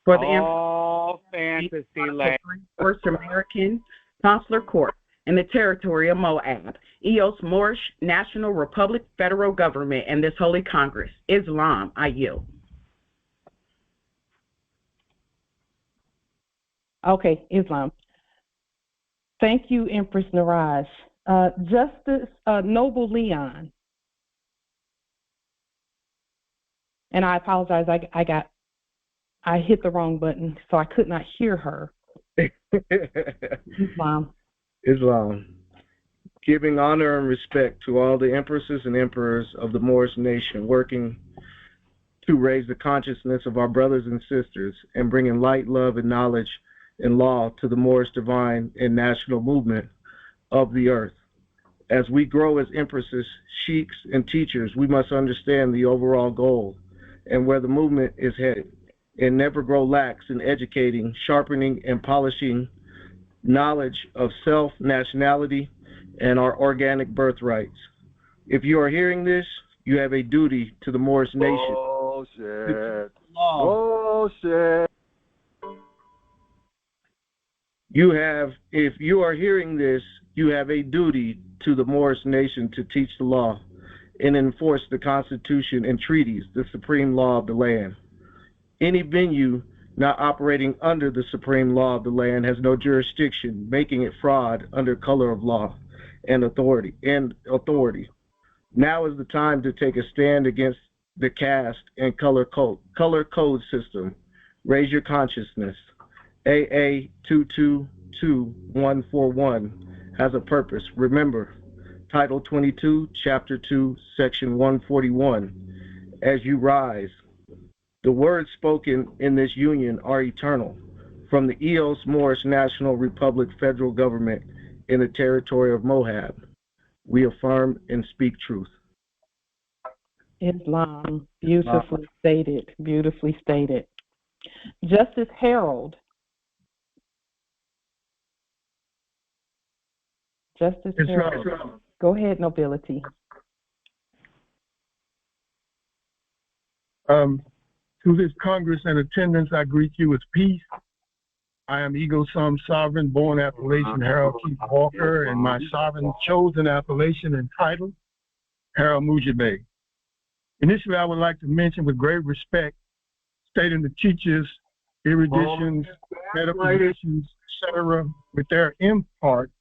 For the fantasy land. Moorish American Consular Court in the territory of Moab. EOS Moorish National Republic Federal Government and this Holy Congress. Islam, I yield. Okay, Islam. Thank you, Empress Nairaj. Justice Noble Leon. And I apologize, I hit the wrong button, so I could not hear her. Islam. Giving honor and respect to all the empresses and emperors of the Moorish nation, working to raise the consciousness of our brothers and sisters and bringing light, love, and knowledge and law to the Moorish divine and national movement of the earth. As we grow as empresses, sheiks, and teachers, we must understand the overall goal and where the movement is headed, and never grow lax in educating, sharpening, and polishing knowledge of self, nationality, and our organic birthrights. If you are hearing this, you have a duty to the Moorish nation. Bullshit. Bullshit. If you are hearing this, you have a duty to the Moorish nation to teach the law and enforce the Constitution and treaties, the supreme law of the land. Any venue not operating under the supreme law of the land has no jurisdiction, making it fraud under color of law and authority. Now is the time to take a stand against the caste and color code system. Raise your consciousness. AA 222141 has a purpose. Remember, Title 22, Chapter 2, Section 141. As you rise, the words spoken in this union are eternal. From the EOS Moorish National Republic federal government in the territory of Moab, we affirm and speak truth. Islam, beautifully stated, beautifully stated. Justice Harold. Justice Harold. Go ahead, nobility. To this Congress and attendance, I greet you with peace. I am Ego Sum Sovereign, born appellation Harold Keith Walker, and my sovereign chosen appellation and title, Harold Muajah. Initially, I would like to mention with great respect, stating the teachers, eruditions, metaphysicians, etc., with their impart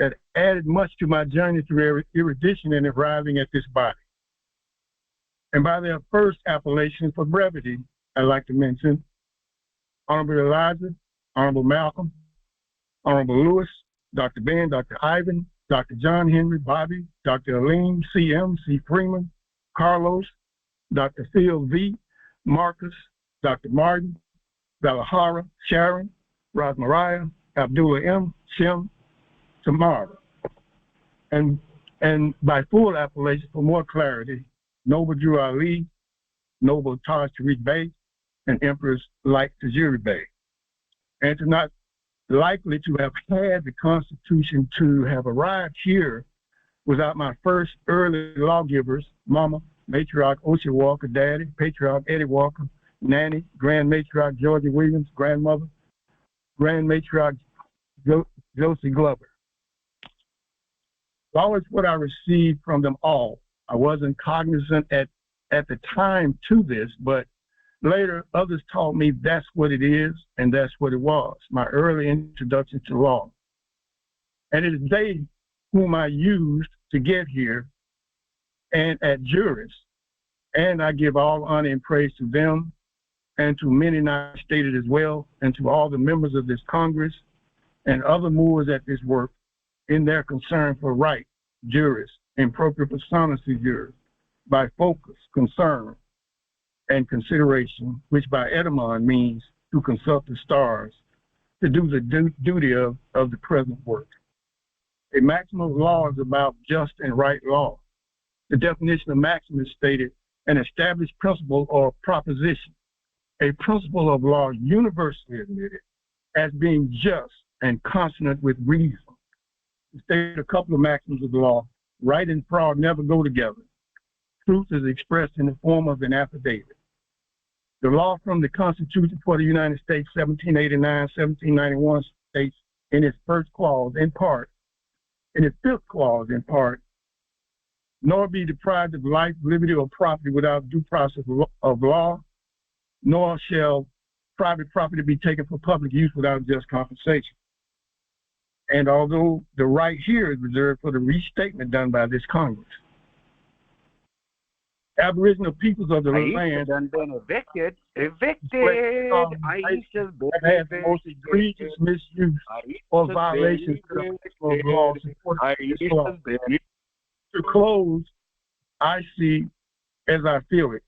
that added much to my journey through erudition in arriving at this body. And by their first appellation for brevity, I'd like to mention Honorable Elijah, Honorable Malcolm, Honorable Lewis, Dr. Ben, Dr. Ivan, Dr. John Henry, Bobby, Dr. Aleem, CM, C. Freeman, Carlos, Dr. Phil V, Marcus, Dr. Martin, Valahara, Sharon, Rosmariah, Abdullah M, Shem, Tamara. And by full appellation for more clarity, Noble Drew Ali, Noble Taj Tariq Bey, and Emperors like Tajiri Bey. And to not likely to have had the Constitution to have arrived here without my first early lawgivers, Mama, Matriarch Osha Walker, Daddy, Patriarch Eddie Walker, Nanny, Grand Matriarch Georgia Williams, Grandmother, Grand Matriarch Josie Glover. Always what I received from them all. I wasn't cognizant at the time to this, but later others taught me that's what it is and that's what it was, my early introduction to law. And it is they whom I used to get here and at juris. And I give all honor and praise to them and to many not stated as well, and to all the members of this Congress and other movers at this work in their concern for right, juris, and propria persona jurors, by focus, concern, and consideration, which by etymon means to consult the stars, to do the duty of the present work. A maxim of law is about just and right law. The definition of maxim is stated, an established principle or proposition, a principle of law universally admitted as being just and consonant with reason. To state a couple of maxims of the law, right and fraud never go together. Truth is expressed in the form of an affidavit. The law from the Constitution for the United States, 1789, 1791 states in its first clause, in part, in its fifth clause, in part, nor be deprived of life, liberty, or property without due process of law, nor shall private property be taken for public use without just compensation. And although the right here is reserved for the restatement done by this Congress, Aboriginal peoples of the land done been evicted. I used to have had the most egregious misuse or violations of laws supported this law. To close, I see as I feel it.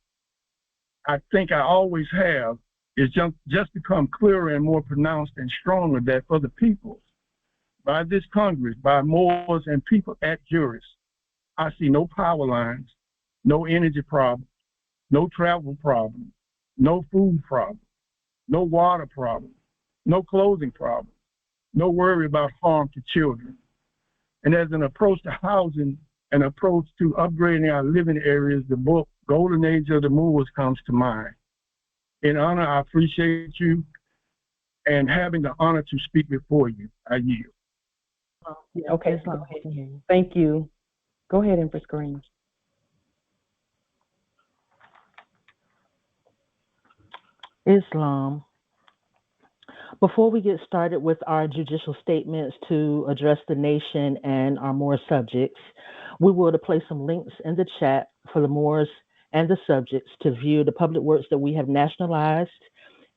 I think I always have, is just become clearer and more pronounced and stronger that for the people, by this Congress, by Moors and people at juris, I see no power lines, no energy problem, no travel problem, no food problem, no water problem, no clothing problem, no worry about harm to children. And as an approach to housing, an approach to upgrading our living areas, the book Golden Age of the Moors comes to mind. In honor, I appreciate you and having the honor to speak before you. I yield. Okay, thank you. Go ahead, Empress Green. Islam. Before we get started with our judicial statements to address the nation and our Moor subjects, we will place some links in the chat for the Moors and the subjects to view the public works that we have nationalized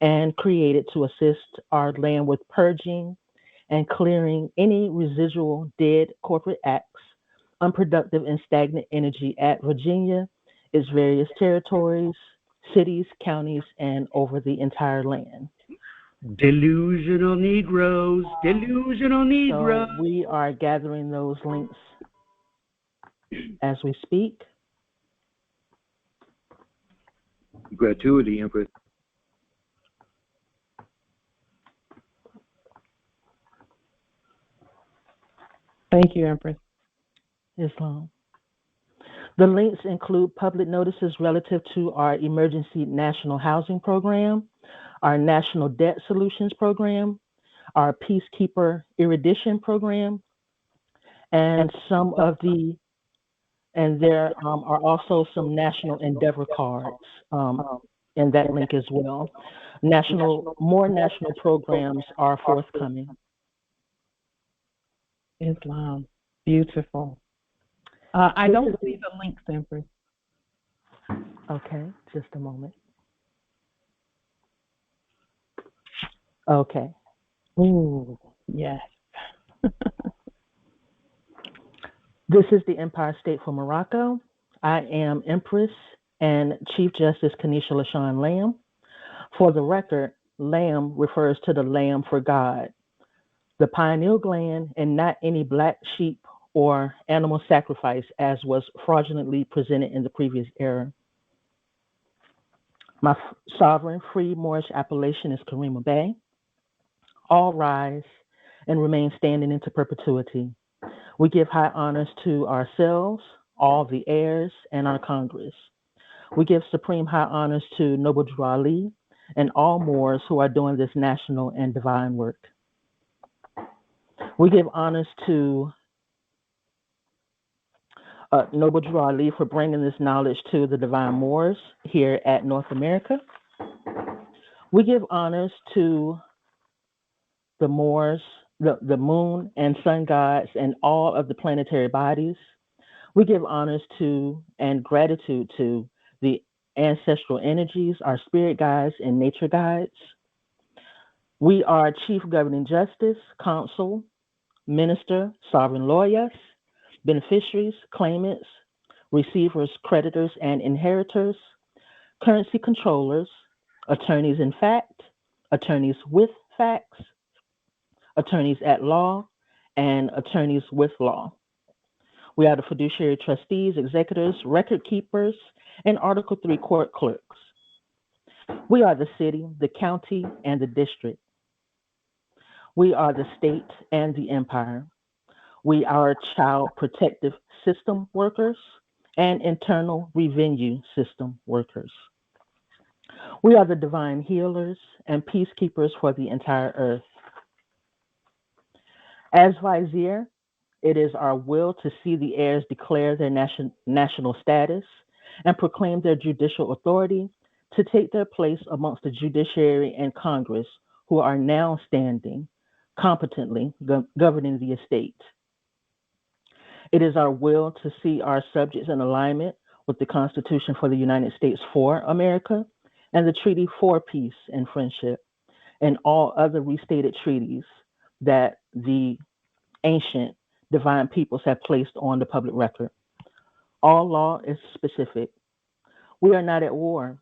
and created to assist our land with purging and clearing any residual dead corporate acts, unproductive and stagnant energy at Virginia, its various territories, cities, counties, and over the entire land. Delusional Negroes, delusional Negroes. So we are gathering those links as we speak. Gratuity, Empress. Thank you, Empress. Islam. The links include public notices relative to our Emergency National Housing Program, our National Debt Solutions Program, our Peacekeeper Erudition Program, and there are also some National Endeavor cards in that link as well. More national programs are forthcoming. Islam. Beautiful. I don't see the links, Empress. Okay, just a moment. Okay. Ooh, yes. This is the Empire State for Morocco. I am Empress and Chief Justice Kanisha LaShawn Lamb. For the record, lamb refers to the lamb for God, the pineal gland, and not any black sheep or animal sacrifice as was fraudulently presented in the previous era. My sovereign free Moorish appellation is Reemah Bay. All rise and remain standing into perpetuity. We give high honors to ourselves, all the heirs, and our Congress. We give supreme high honors to Noble Drew Ali and all Moors who are doing this national and divine work. We give honors to Noble Drew Ali for bringing this knowledge to the divine Moors here at North America. We give honors to the Moors, the moon and sun gods, and all of the planetary bodies. We give honors to and gratitude to the ancestral energies, our spirit guides and nature guides. We are Chief Governing Justice, Counsel, Minister, Sovereign Lawyers, beneficiaries, claimants, receivers, creditors, and inheritors, currency controllers, attorneys in fact, attorneys with facts, attorneys at law, and attorneys with law. We are the fiduciary trustees, executors, record keepers, and Article 3 court clerks. We are the city, the county, and the district. We are the state and the empire. We are child protective system workers and internal revenue system workers. We are the divine healers and peacekeepers for the entire earth. As Vizier, it is our will to see the heirs declare their national status and proclaim their judicial authority to take their place amongst the judiciary and Congress, who are now standing competently governing the estate. It is our will to see our subjects in alignment with the Constitution for the United States for America and the Treaty for Peace and Friendship and all other restated treaties that the ancient divine peoples have placed on the public record. All law is specific. We are not at war,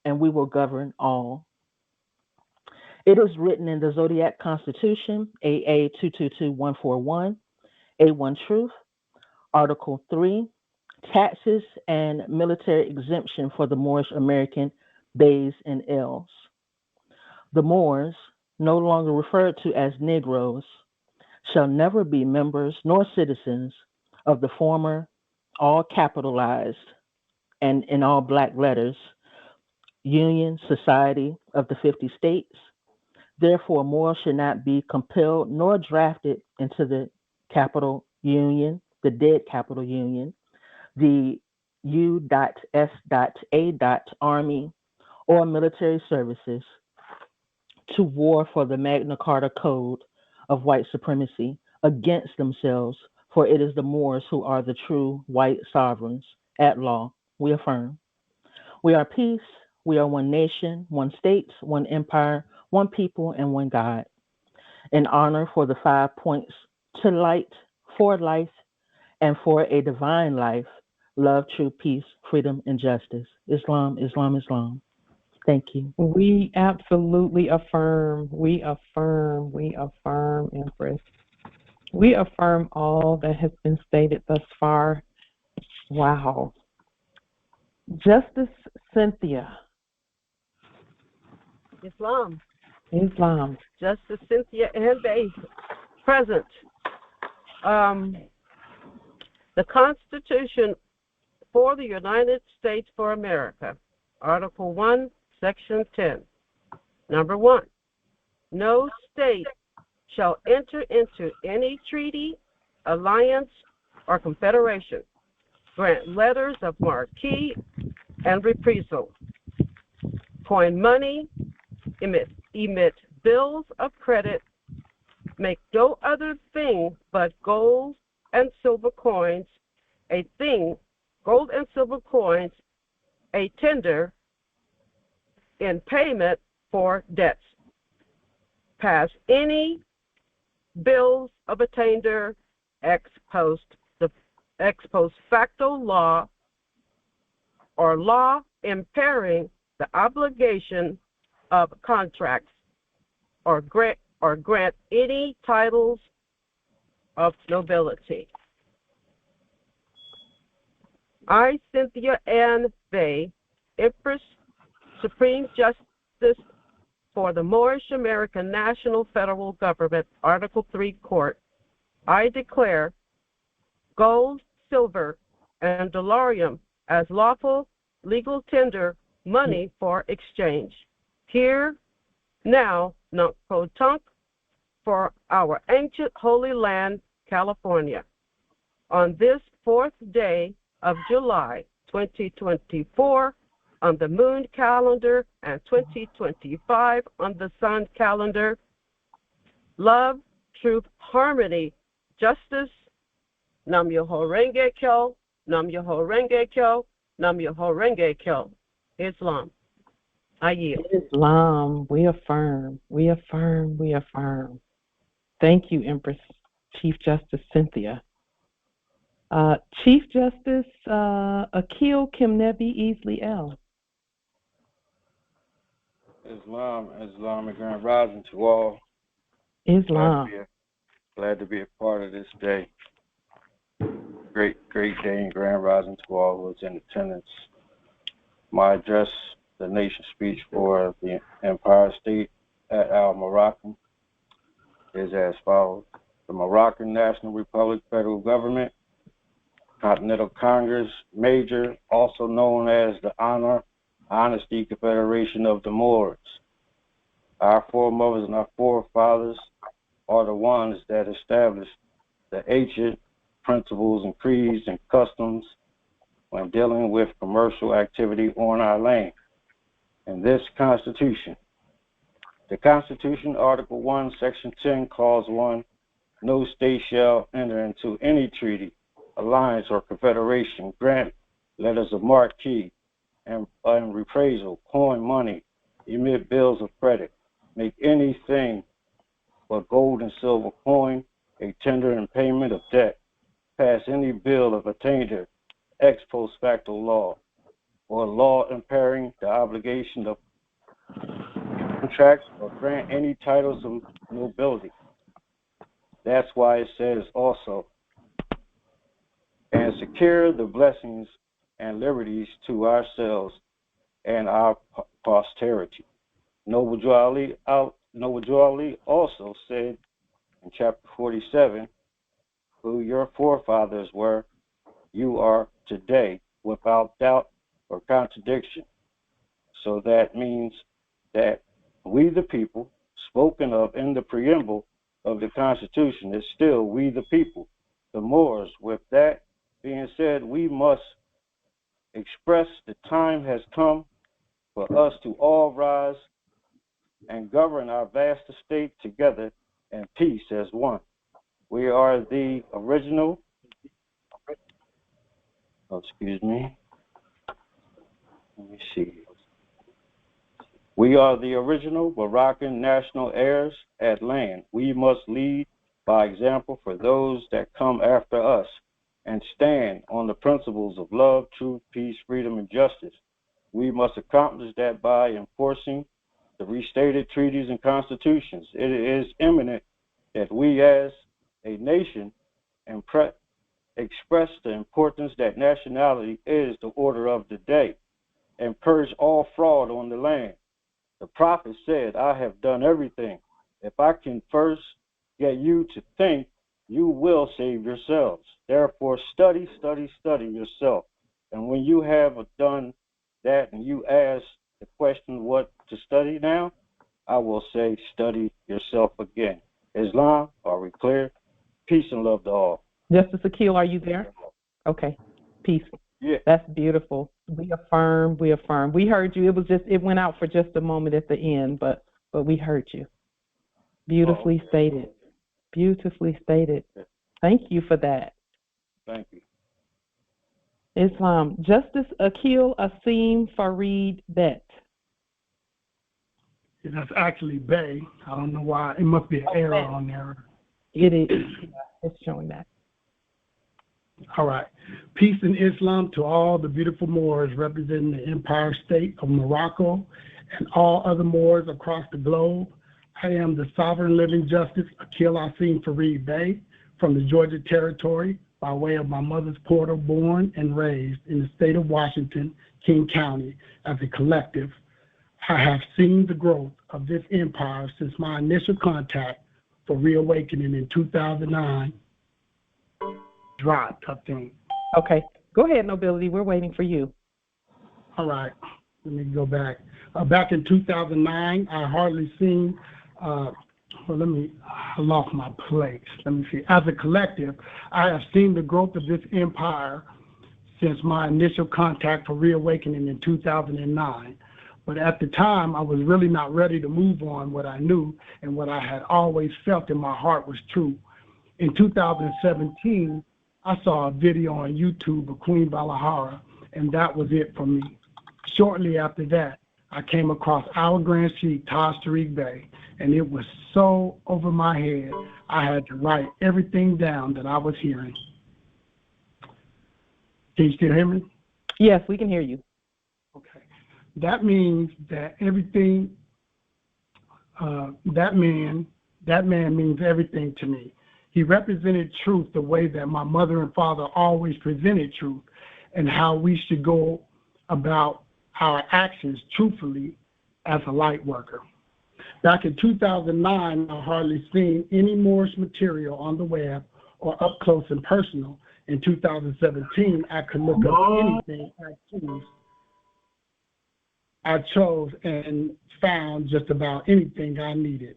and we will govern all. It is written in the Zodiac Constitution, AA 222141, A1 Truth, Article 3, taxes and military exemption for the Moorish American Bays and L's. The Moors, no longer referred to as Negroes, shall never be members nor citizens of the former, all capitalized and in all black letters, Union Society of the 50 States. Therefore, Moors should not be compelled nor drafted into the capital union, the dead capital union, the U.S.A. Army, or military services to war for the Magna Carta Code of white supremacy against themselves, for it is the Moors who are the true white sovereigns at law. We affirm. We are peace. We are one nation, one state, one empire, one people, and one God. In honor for the 5 points to light, for life, and for a divine life, love, truth, peace, freedom, and justice. Islam, Islam, Islam. Thank you. We absolutely affirm. We affirm, Empress. We affirm all that has been stated thus far. Wow. Justice Cynthia. Islam. Islam. Justice Cynthia and Bay. Present. The Constitution for the United States for America. Article 1, Section 10. Number 1. No state shall enter into any treaty, alliance, or confederation, grant letters of marque and reprisal, coin money, emit bills of credit, make no other thing but gold and silver coins, a tender in payment for debts. Pass any bills of attainder ex post facto law or law impairing the obligation of contracts or grant any titles of nobility. I, Cynthia Ann Bay, Empress Supreme Justice for the Moorish American National Federal Government, Article 3 Court, I declare gold, silver, and dollarium as lawful legal tender money for exchange. Here, now, nunc pro tunc, for our ancient Holy Land, California. On this 4th day of July 2024, on the moon calendar, and 2025 on the sun calendar, love, truth, harmony, justice, Nam Myoho Renge Kyo, Nam Myoho Renge Kyo, Nam Myoho Renge Kyo. Islam. I yield. Islam, we affirm, we affirm, we affirm. Thank you, Empress Chief Justice Cynthia. Chief Justice Akil Kemnebi Easley L. Islam, and Grand Rising to all. Islam. Glad to be a part of this day. Great day and Grand Rising to all who is in attendance. My address, the nation speech for the Empire State at Al Moroccan, is as follows. The Moroccan National Republic Federal Government, Continental Congress Major, also known as the Honesty Confederation of the Moors. Our foremothers and our forefathers are the ones that established the ancient principles and creeds and customs when dealing with commercial activity on our land. In this Constitution, the Constitution, Article 1, Section 10, Clause 1, no state shall enter into any treaty, alliance, or confederation, grant letters of marque, and reprisal, coin money, emit bills of credit, make anything but gold and silver coin a tender in payment of debt, pass any bill of attainder ex post facto law, or law impairing the obligation of contracts, or grant any titles of nobility. That's why it says also, and secure the blessings and liberties to ourselves and our posterity. Noble Drew Ali also said in chapter 47, who your forefathers were, you are today without doubt or contradiction. So that means that we the people, spoken of in the preamble of the Constitution, is still we the people, the Moors. With that being said, we must express the time has come for us to all rise and govern our vast estate together in peace as one. We are the original, We are the original Moroccan national heirs at land. We must lead by example for those that come after us and stand on the principles of love, truth, peace, freedom, and justice. We must accomplish that by enforcing the restated treaties and constitutions. It is imminent that we as a nation express the importance that nationality is the order of the day and purge all fraud on the land. The prophet said, I have done everything. If I can first get you to think, you will save yourselves. Therefore, study yourself. And when you have done that and you ask the question what to study now, I will say study yourself again. Islam, are we clear? Peace and love to all. Justice Akil, are you there? Okay. Peace. Yeah. That's beautiful. We affirm. We heard you. It went out for just a moment at the end, but we heard you. Beautifully stated. Beautifully stated. Thank you for that. Thank you. Islam. Justice Akil Asim Fareed Bet. Yeah, that's actually Bay. I don't know why. It must be an error on there. It is. Yeah, it's showing that. All right. Peace and Islam to all the beautiful Moors representing the Empire State of Morocco and all other Moors across the globe. I am the Sovereign Living Justice Akil Asim Fareed Bey from the Georgia Territory by way of my mother's portal, born and raised in the state of Washington, King County. As a collective, I have seen the growth of this empire since my initial contact for reawakening in 2009. Dropped, I think. Okay. Go ahead, Nobility. We're waiting for you. All right. Let me go back. Back in 2009, I hardly seen, I lost my place. Let me see. As a collective, I have seen the growth of this empire since my initial contact for reawakening in 2009. But at the time, I was really not ready to move on what I knew and what I had always felt in my heart was true. In 2017, I saw a video on YouTube of Queen Valahara, and that was it for me. Shortly after that, I came across our Grand Sheik, Taj Tariq Bey, and it was so over my head, I had to write everything down that I was hearing. Can you still hear me? Yes, we can hear you. Okay. That means that everything, that man means everything to me. He represented truth the way that my mother and father always presented truth and how we should go about our actions truthfully as a light worker. Back in 2009, I hardly seen any Moorish material on the web or up close and personal. In 2017, I could look up anything I chose and found just about anything I needed.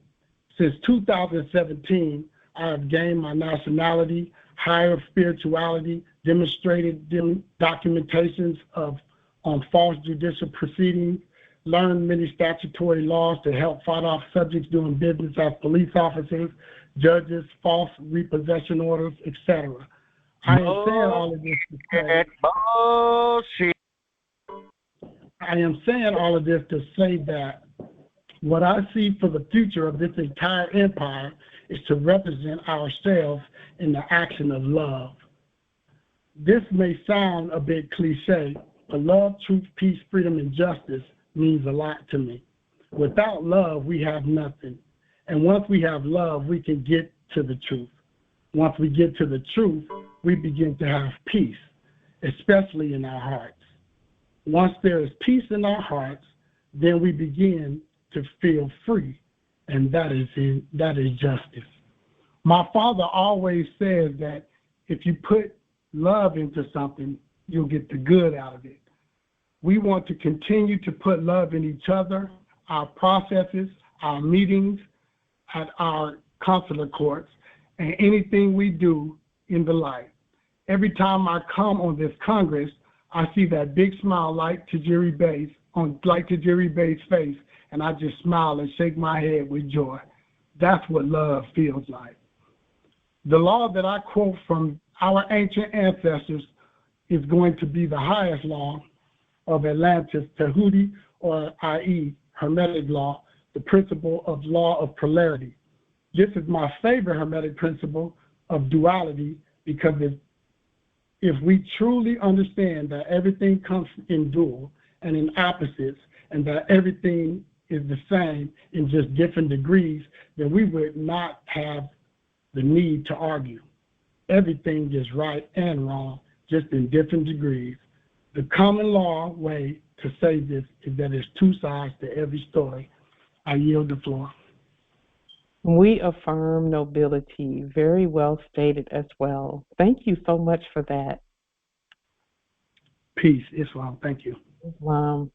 Since 2017, I have gained my nationality, higher spirituality, demonstrated documentations on false judicial proceedings, learned many statutory laws to help fight off subjects doing business as police officers, judges, false repossession orders, etc. I am saying all of this to say bullshit. I am saying all of this to say that what I see for the future of this entire empire is to represent ourselves in the action of love. This may sound a bit cliche, but love, truth, peace, freedom, and justice means a lot to me. Without love, we have nothing. And once we have love, we can get to the truth. Once we get to the truth, we begin to have peace, especially in our hearts. Once there is peace in our hearts, then we begin to feel free, and that is justice. My father always says that if you put love into something, you'll get the good out of it. We want to continue to put love in each other, our processes, our meetings, at our consular courts, and anything we do in the life. Every time I come on this Congress, I see that big smile like Tajiri Bey's face, and I just smile and shake my head with joy. That's what love feels like. The law that I quote from our ancient ancestors is going to be the highest law of Atlantis, Tahuti, or i.e. Hermetic law, the principle of law of polarity. This is my favorite Hermetic principle of duality because if we truly understand that everything comes in dual and in opposites and that everything is the same in just different degrees, then we would not have the need to argue. Everything is right and wrong, just in different degrees. The common law way to say this is that there's two sides to every story. I yield the floor. We affirm nobility. Very well stated as well. Thank you so much for that. Peace, Islam. Thank you. Islam.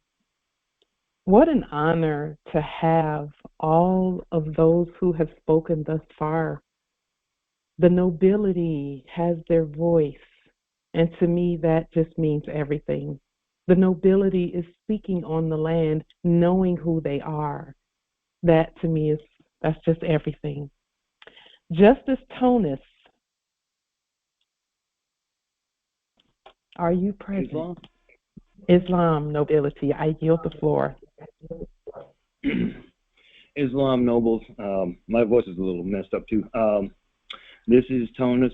What an honor to have all of those who have spoken thus far. The nobility has their voice, and to me that just means everything. The nobility is speaking on the land, knowing who they are. That to me that's just everything. Justice Tonus, are you present? Islam nobility, I yield the floor. Islam nobles, my voice is a little messed up too. This is Tonus,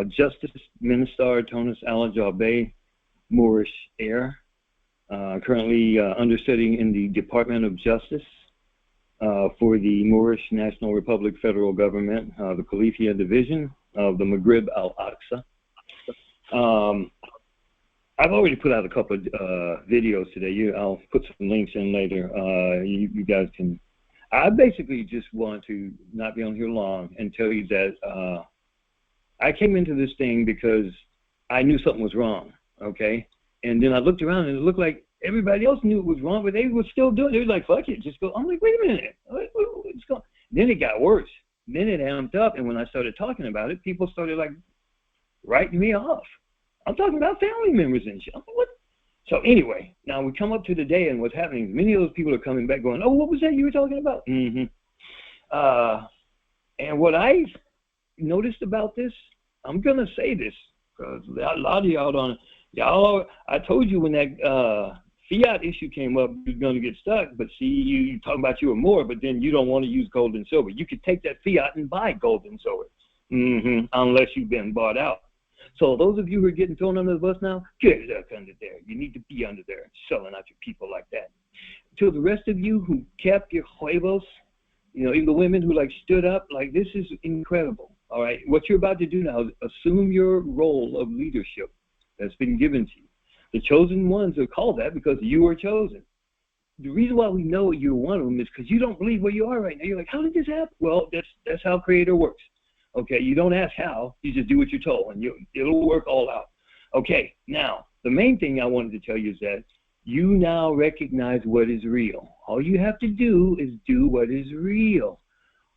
Justice Minister Tonus Alijah Bey, Moorish heir, currently understudying in the Department of Justice for the Moorish National Republic Federal Government, the Khalifa Division of the Maghrib Al-Aqsa. I've already put out a couple of videos today. I'll put some links in later. You guys can. I basically just want to not be on here long and tell you that I came into this thing because I knew something was wrong, okay? And then I looked around and it looked like everybody else knew it was wrong, but they were still doing it. They were like, fuck it, just go. I'm like, wait a minute, what's going on? Then it got worse. Then it amped up, and when I started talking about it, people started like writing me off. I'm talking about family members and shit. I'm like, what? So anyway, now we come up to the day and what's happening. Many of those people are coming back going, oh, what was that you were talking about? And what I noticed about this, I'm going to say this because a lot of y'all don't, I told you when that fiat issue came up, you're going to get stuck. But see, you talking about you were more, but then you don't want to use gold and silver. You could take that fiat and buy gold and silver, unless you've been bought out. So those of you who are getting thrown under the bus now, get up under there. You need to be under there, selling out your people like that. To the rest of you who kept your huevos, even the women who stood up, this is incredible. All right, what you're about to do now is assume your role of leadership that's been given to you. The chosen ones are called that because you were chosen. The reason why we know you're one of them is because you don't believe where you are right now. You're like, how did this happen? Well, that's how Creator works. Okay, you don't ask how, you just do what you're told, and it'll work all out. Okay, now, the main thing I wanted to tell you is that you now recognize what is real. All you have to do is do what is real.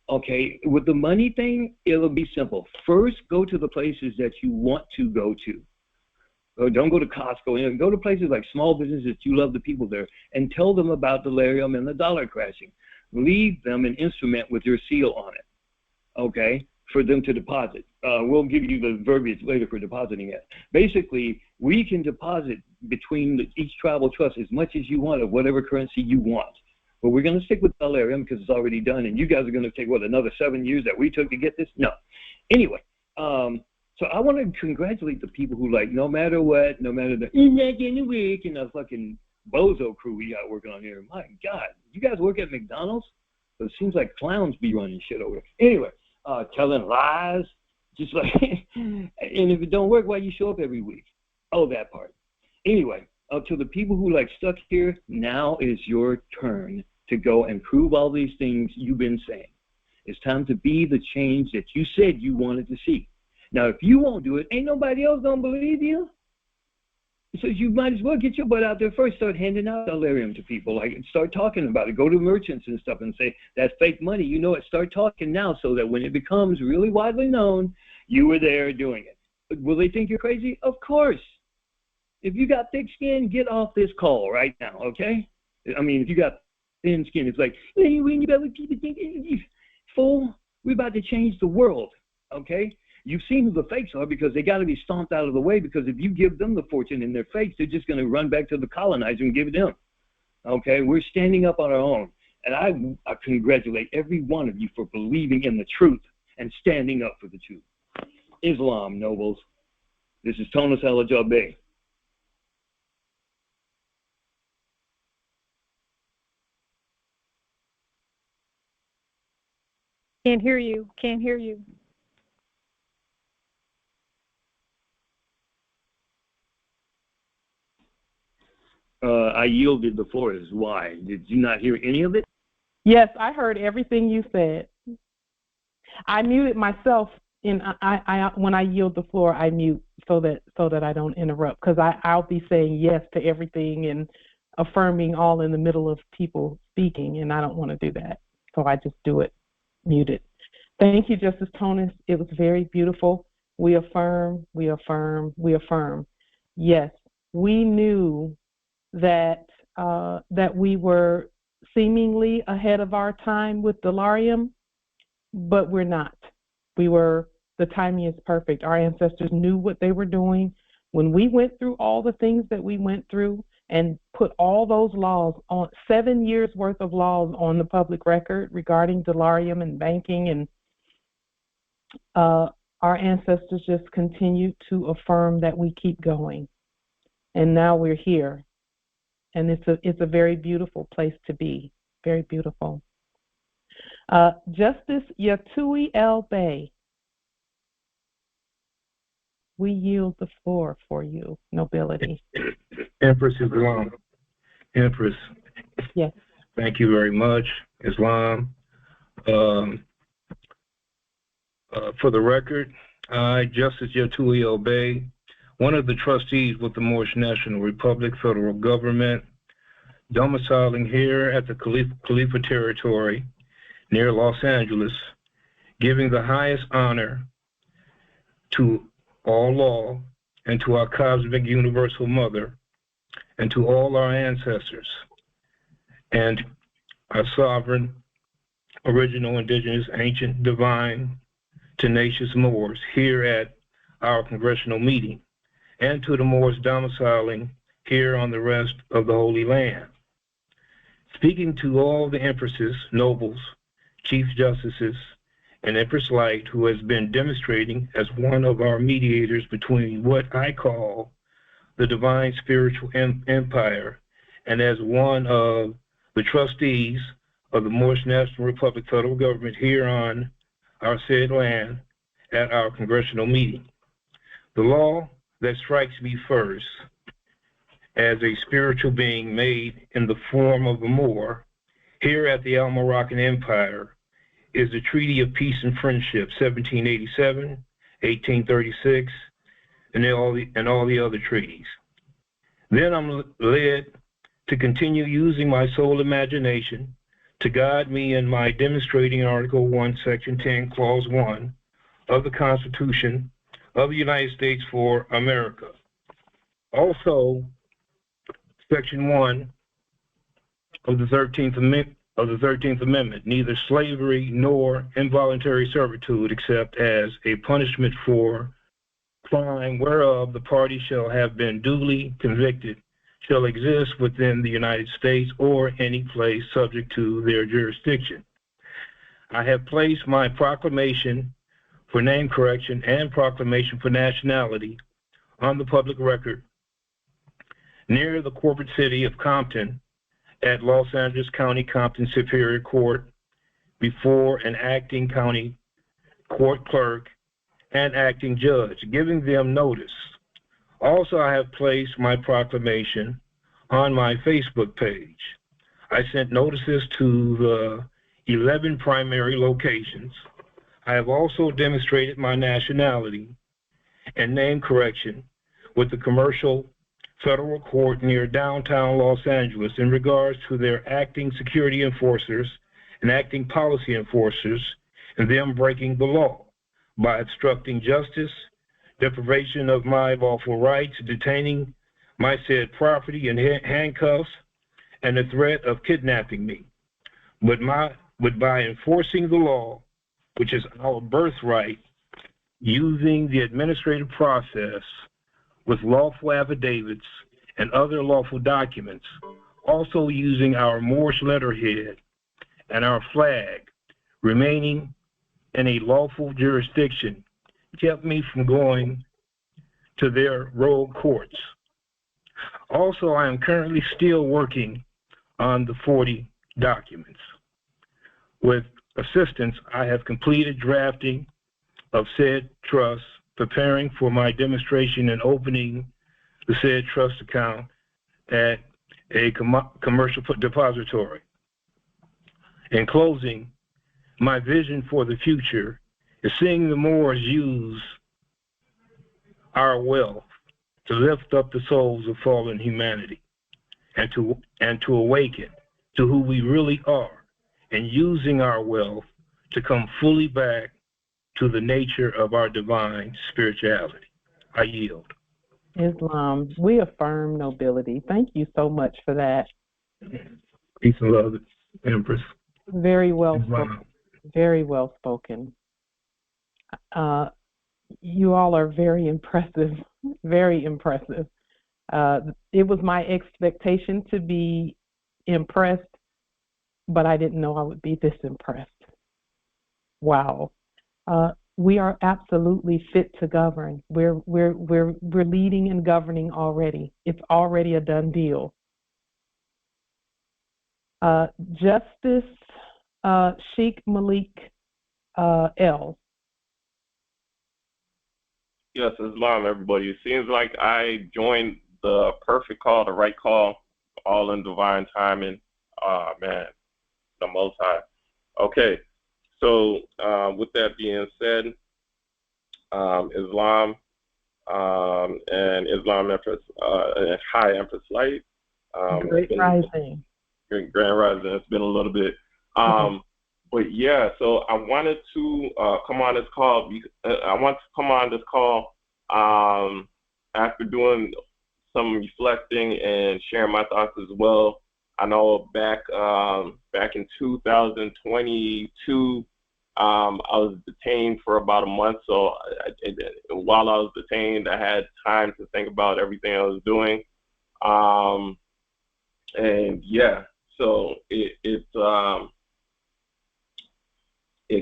Okay, with the money thing, it'll be simple. First, go to the places that you want to go to. Don't go to Costco. Go to places like small businesses that you love the people there and tell them about delirium and the dollar crashing. Leave them an instrument with your seal on it, okay, for them to deposit. We'll give you the verbiage later for depositing it. Basically, we can deposit between each tribal trust as much as you want of whatever currency you want. But we're going to stick with delirium because it's already done, and you guys are going to take, another 7 years that we took to get this? No. Anyway, so I want to congratulate the people who, no matter what, no matter the, you're not getting weak, and the fucking bozo crew we got working on here. My God, you guys work at McDonald's? So it seems like clowns be running shit over there. Anyway, telling lies, just and if it don't work, why you show up every week? Oh, that part. Anyway, to the people who stuck here, now is your turn to go and prove all these things you've been saying. It's time to be the change that you said you wanted to see. Now, if you won't do it, ain't nobody else gonna believe you. So you might as well get your butt out there first. Start handing out delirium to people. Start talking about it. Go to merchants and stuff and say, that's fake money. You know it. Start talking now so that when it becomes really widely known, you were there doing it. Will they think you're crazy? Of course. If you got thick skin, get off this call right now, okay? I mean, if you got thin skin, it's like, hey, when you got people thinking, fool, we're about to change the world, okay? You've seen who the fakes are because they got to be stomped out of the way, because if you give them the fortune in their fakes, they're just going to run back to the colonizer and give it them. Okay, we're standing up on our own. And I congratulate every one of you for believing in the truth and standing up for the truth. Islam, nobles. This is Tonus Alijah Bey. Can't hear you. Can't hear you. I yielded the floor. Is why. Did you not hear any of it? Yes, I heard everything you said. I muted myself, and I when I yield the floor, I mute so that I don't interrupt, because I'll be saying yes to everything and affirming all in the middle of people speaking, and I don't want to do that. So I just do it muted. Thank you, Justice Tonus. It was very beautiful. We affirm, we affirm, we affirm. Yes, we knew that we were seemingly ahead of our time with delirium, but we're not. The timing is perfect. Our ancestors knew what they were doing. When we went through all the things that we went through and put all those laws on, 7 years worth of laws on the public record regarding delarium and banking, and our ancestors just continued to affirm that we keep going. And now we're here. And it's a very beautiful place to be. Very beautiful. Justice Yahtuey L. Bay, we yield the floor for you, nobility. Empress Islam. Empress. Yes. Thank you very much, Islam. For the record, I, Justice Yahtuey L. Bay, one of the trustees with the Moorish National Republic federal government, domiciling here at the Khalifa territory near Los Angeles, giving the highest honor to all law and to our cosmic universal mother and to all our ancestors and our sovereign, original, indigenous, ancient, divine, tenacious Moors here at our congressional meeting, and to the Moors domiciling here on the rest of the Holy Land. Speaking to all the empresses, nobles, chief justices, and Empress Light, who has been demonstrating as one of our mediators between what I call the divine spiritual empire, and as one of the trustees of the Moorish National Republic federal government here on our said land at our congressional meeting. The law that strikes me first as a spiritual being made in the form of a Moor here at the Almoroccan Empire is the Treaty of Peace and Friendship, 1787, 1836, and all the other treaties. Then I'm led to continue using my soul imagination to guide me in my demonstrating Article 1, Section 10, Clause 1 of the Constitution of the United States for America. Also, Section 1 of the 13th Amendment, neither slavery nor involuntary servitude except as a punishment for crime whereof the party shall have been duly convicted shall exist within the United States or any place subject to their jurisdiction. I have placed my proclamation for name correction and proclamation for nationality on the public record near the corporate city of Compton at Los Angeles County Compton Superior Court before an acting county court clerk and acting judge, giving them notice. Also, I have placed my proclamation on my Facebook page. I sent notices to the 11 primary locations. I have also demonstrated my nationality and name correction with the commercial federal court near downtown Los Angeles in regards to their acting security enforcers and acting policy enforcers and them breaking the law by obstructing justice, deprivation of my lawful rights, detaining my said property in handcuffs, and the threat of kidnapping me. But by enforcing the law, which is our birthright, using the administrative process with lawful affidavits and other lawful documents, also using our Moorish letterhead and our flag, remaining in a lawful jurisdiction, kept me from going to their rogue courts. Also, I am currently still working on the 40 documents. With assistance, I have completed drafting of said trust, preparing for my demonstration and opening the said trust account at a commercial depository. In closing, my vision for the future is seeing the Moors use our wealth to lift up the souls of fallen humanity and to awaken to who we really are, and using our wealth to come fully back to the nature of our divine spirituality. I yield. Islam, we affirm nobility. Thank you so much for that. Peace and love, Empress. Very well spoken. Very well spoken. You all are very impressive, very impressive. It was my expectation to be impressed, but I didn't know I would be this impressed. Wow. We are absolutely fit to govern. We're leading and governing already. It's already a done deal. Justice Sheik Malik L. Yes, Islam, everybody. It seems like I joined the perfect call, the right call, all in divine timing. Man, the Most High. Okay, so with that being said, Islam and Islam Empress, High Empress Light. Great rising. Grand Rising. It's been a little bit. But yeah, so I wanted to come on this call. I want to come on this call after doing some reflecting and sharing my thoughts as well. I know back in 2022, I was detained for about a month. So while I was detained, I had time to think about everything I was doing. And yeah, so it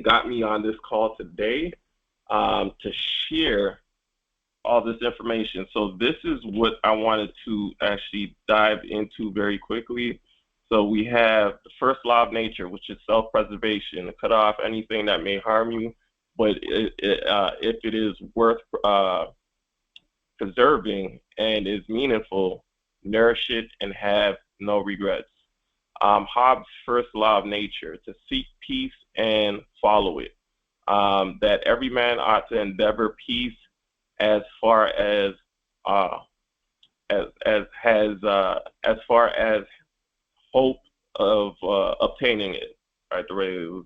got me on this call today to share all this information. So this is what I wanted to actually dive into very quickly. So we have the first law of nature, which is self-preservation, to cut off anything that may harm you, but if it is worth preserving and is meaningful, nourish it and have no regrets. Hobbes' first law of nature, to seek peace and follow it. That every man ought to endeavor peace as far as hope of obtaining it. Right, the way it was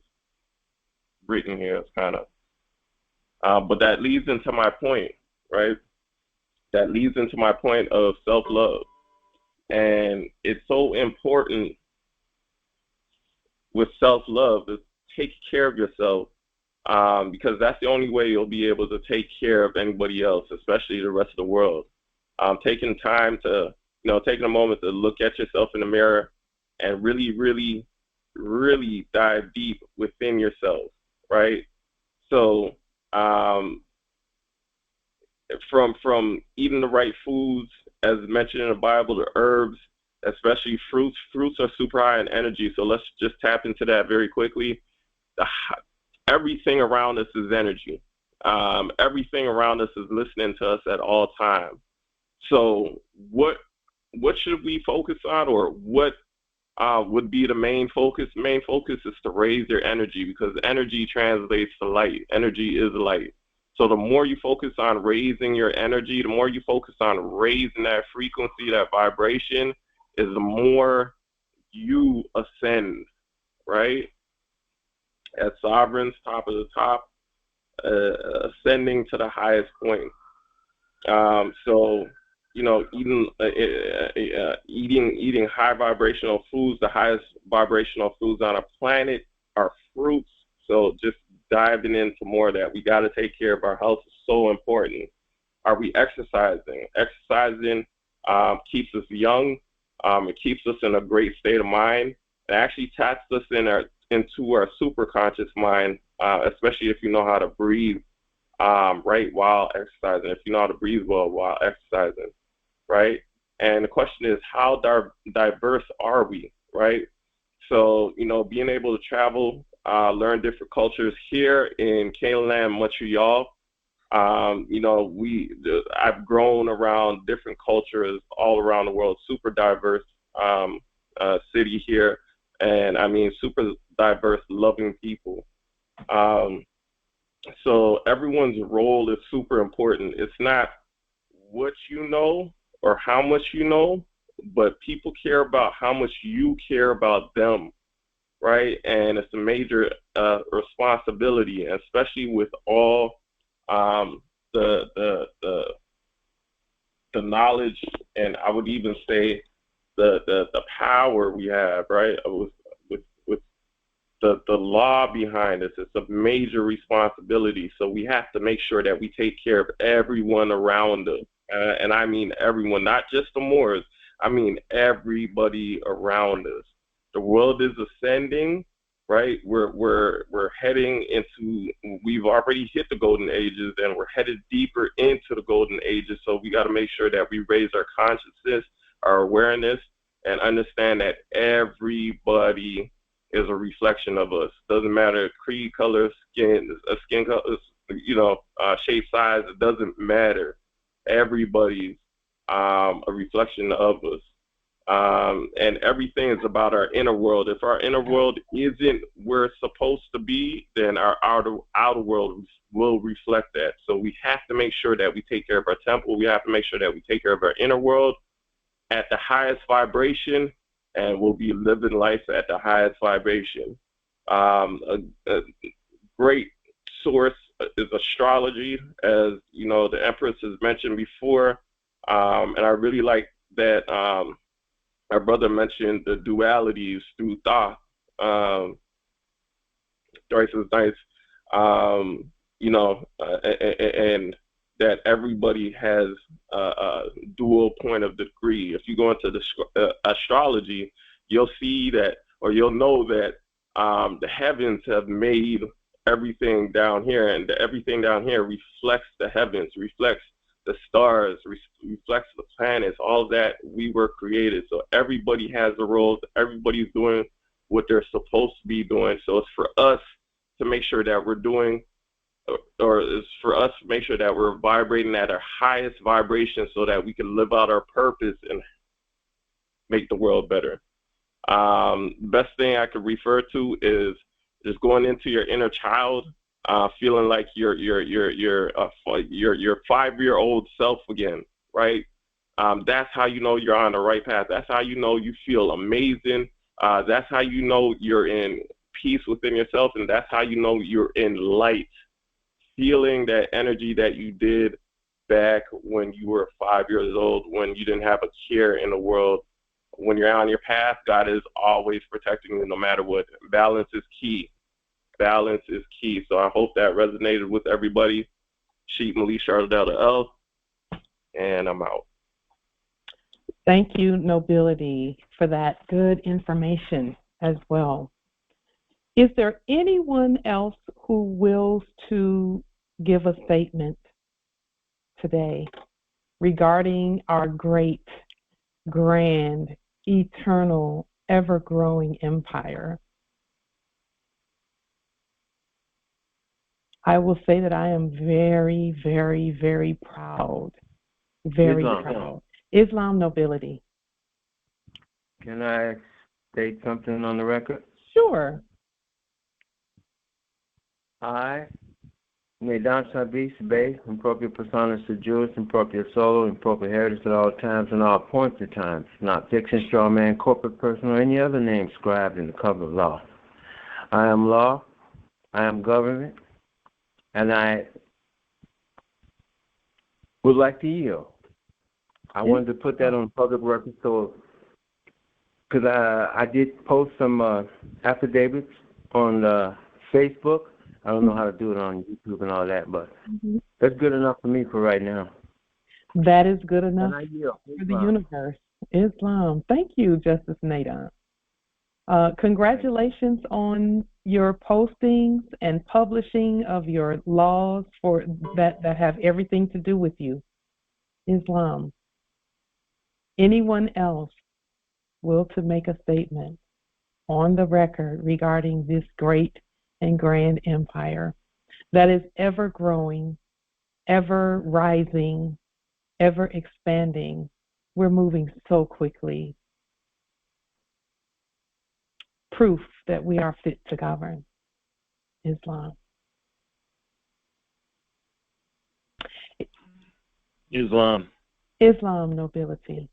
written here is kind of. But that leads into my point, right? That leads into my point of self-love, and it's so important with self-love is take care of yourself, because that's the only way you'll be able to take care of anybody else, especially the rest of the world. Taking time to, taking a moment to look at yourself in the mirror and really, really, really dive deep within yourself, right? So from eating the right foods, as mentioned in the Bible, the herbs, especially fruits. Fruits are super high in energy, so let's just tap into that very quickly. Everything around us is energy. Everything around us is listening to us at all times. So what should we focus on, or what would be the main focus? Main focus is to raise your energy, because energy translates to light. Energy is light. So the more you focus on raising your energy, the more you focus on raising that frequency, that vibration, is the more you ascend, right? As sovereigns, top of the top, ascending to the highest point. So, eating high vibrational foods, the highest vibrational foods on a planet are fruits. So just diving into more of that. We got to take care of our health. Is so important. Are we exercising? Exercising keeps us young. It keeps us in a great state of mind. It actually taps us into our super conscious mind, especially if you know how to breathe right while exercising, if you know how to breathe well while exercising, right? And the question is, how diverse are we, right? So, being able to travel, learn different cultures here in Caneland, Montreal. I've grown around different cultures all around the world, super diverse city here, and I mean super diverse, loving people. So everyone's role is super important. It's not what you know or how much you know, but people care about how much you care about them, right? And it's a major responsibility, especially with all the knowledge, and I would even say the power we have, right? law behind this. It's a major responsibility. So we have to make sure that we take care of everyone around us. And I mean everyone, not just the Moors. I mean everybody around us. The world is ascending, right? We're heading into, we've already hit the golden ages, and we're headed deeper into the golden ages. So we got to make sure that we raise our consciousness, our awareness, and understand that everybody is a reflection of us. Doesn't matter creed, color, skin color, shape, size. It doesn't matter. Everybody's a reflection of us. And everything is about our inner world. If our inner world isn't where it's supposed to be, then our outer world will reflect that. So we have to make sure that we take care of our temple. We have to make sure that we take care of our inner world at the highest vibration, and we'll be living life at the highest vibration. A great source is astrology, as you know, the Empress has mentioned before, and I really like that our brother mentioned the dualities through thought. Joyce is nice, and that everybody has a dual point of degree. If you go into the astrology, you'll see that, or you'll know that the heavens have made everything down here, and everything down here reflects the heavens, reflects the stars, reflects the planets, all that. We were created. So everybody has a role. Everybody's doing what they're supposed to be doing. So it's for us to make sure that we're doing, or it's for us to make sure that we're vibrating at our highest vibration so that we can live out our purpose and make the world better. Best thing I could refer to is just going into your inner child, feeling like your 5-year-old self again, right? That's how you know you're on the right path. That's how you know you feel amazing. That's how you know you're in peace within yourself, and that's how you know you're in light. Feeling that energy that you did back when you were 5 years old, when you didn't have a care in the world. When you're on your path, God is always protecting you no matter what. Balance is key. Balance is key. So I hope that resonated with everybody. Sheik, Malik, Sharda, Dada, L, and I'm out. Thank you, Nobility, for that good information as well. Is there anyone else who wills to give a statement today regarding our great, grand, eternal, ever-growing empire? I will say that I am very, very, very proud. Very proud. Islam, Nobility. Can I state something on the record? Sure. I, Nairaj Sabis Bay, impropria personas to Jews, impropria solo, impropria heritage at all times and all points of times, not fiction, straw man, corporate person, or any other name scribed in the cover of law. I am law, I am government, and I would like to yield. I wanted to put that on public record, so because I did post some affidavits on Facebook. I don't know how to do it on YouTube and all that, but that's good enough for me for right now. That is good enough for the universe. Islam. Thank you, Justice Nairaj. Congratulations on your postings and publishing of your laws for that have everything to do with you. Islam. Anyone else will to make a statement on the record regarding this great and grand empire that is ever growing, ever rising, ever expanding. We're moving so quickly. Proof that we are fit to govern. Islam. Islam. Islam, Nobility.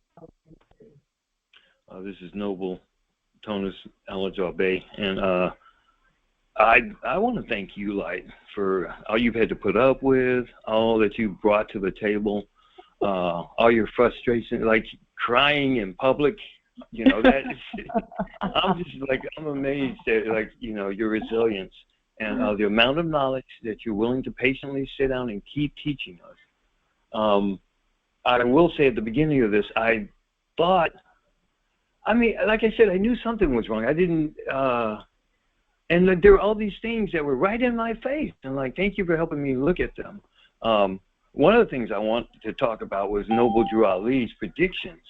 This is Noble Tonus Alijah Bay, and I want to thank you, Light, for all you've had to put up with, all that you brought to the table, all your frustration, like crying in public You know, that I'm amazed at, like, you know, your resilience and the amount of knowledge that you're willing to patiently sit down and keep teaching us. I will say at the beginning of this, I thought, I mean, like I said, I knew something was wrong. I didn't, and there were all these things that were right in my face. And like, thank you for helping me look at them. One of the things I wanted to talk about was Noble Drew Ali's predictions.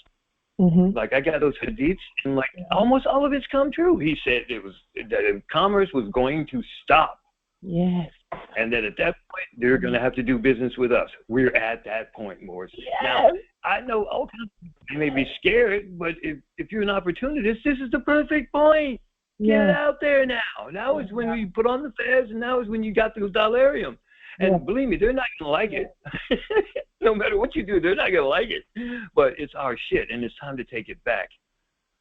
Like, I got those hadiths, and like almost all of it's come true. He said that commerce was going to stop. Yes. And that at that point, they're going to have to do business with us. We're at that point, Morris. Yes. Now, I know all kinds of people, you may be scared, but if you're an opportunist, this is the perfect point. Get out there now. Now is when we put on the fez, and now is when you got the delirium. And believe me, they're not going to like it. No matter what you do, they're not going to like it. But it's our shit, and it's time to take it back.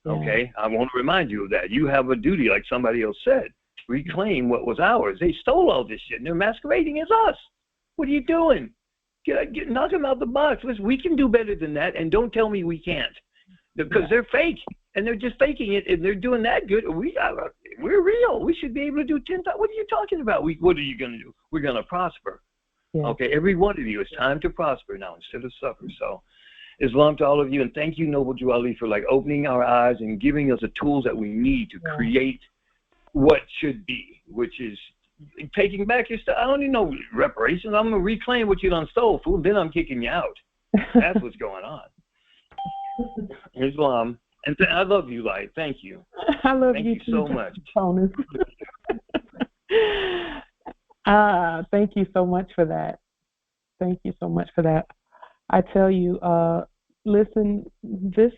Okay? I want to remind you of that. You have a duty, like somebody else said, to reclaim what was ours. They stole all this shit, and they're masquerading as us. What are you doing? Knock them out the box. Listen, we can do better than that, and don't tell me we can't. Because they're fake, and they're just faking it, and they're doing that good. We're real. We should be able to do 10,000. What are you talking about? What are you going to do? We're going to prosper. Okay, every one of you, it's time to prosper now instead of suffer. So, Islam to all of you, and thank you, Noble Drew Ali, for like opening our eyes and giving us the tools that we need to create what should be, which is taking back your stuff. I don't need no reparations. I'm going to reclaim what you done stole, fool. Then I'm kicking you out. That's what's going on. Islam. And I love you, Light. Thank you. I love Thank you you too, so much. Tonus. Thank you so much for that. Thank you so much for that. I tell you, listen, this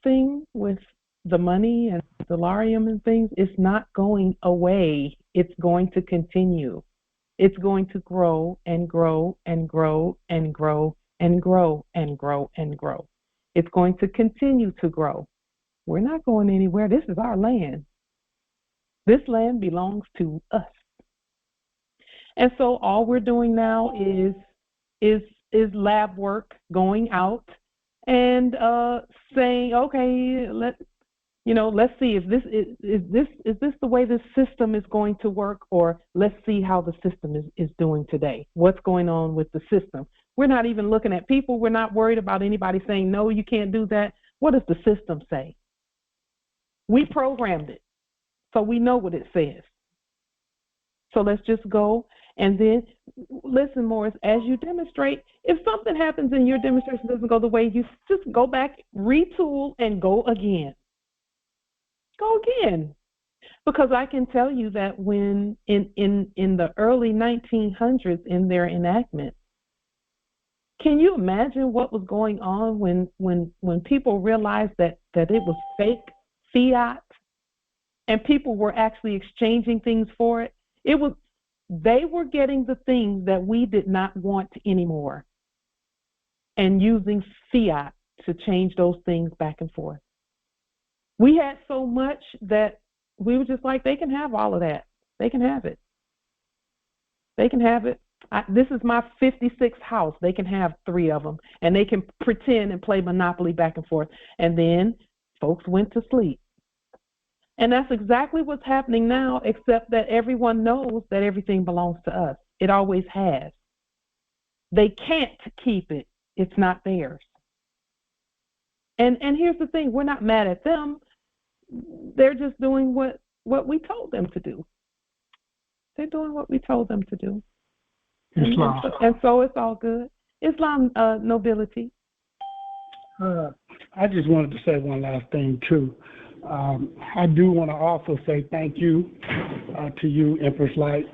thing with the money and delirium and things, it's not going away. It's going to continue. It's going to grow and grow and grow and grow and grow and grow and grow. It's going to continue to grow. We're not going anywhere. This is our land. This land belongs to us. And so all we're doing now is lab work, going out and saying, okay, let's see if this is this the way this system is going to work, or let's see how the system is doing today. What's going on with the system? We're not even looking at people. We're not worried about anybody saying, no, you can't do that. What does the system say? We programmed it, so we know what it says. So let's just go and then listen, Morris, as you demonstrate, if something happens and your demonstration doesn't go the way you just go back, retool, and go again. Go again. Because I can tell you that when in the early 1900s in their enactment, can you imagine what was going on when people realized that it was fake fiat and people were actually exchanging things for it? They were getting the things that we did not want anymore and using fiat to change those things back and forth. We had so much that we were just like, they can have all of that. They can have it. They can have it. This is my 56th house. They can have 3 of them, and they can pretend and play Monopoly back and forth. And then folks went to sleep. And that's exactly what's happening now, except that everyone knows that everything belongs to us. It always has. They can't keep it. It's not theirs. And here's the thing. We're not mad at them. They're just doing what we told them to do. They're doing what we told them to do. Islam. And so it's all good. Islam, nobility. I just wanted to say one last thing, too. I do want to also say thank you to you, Empress Light.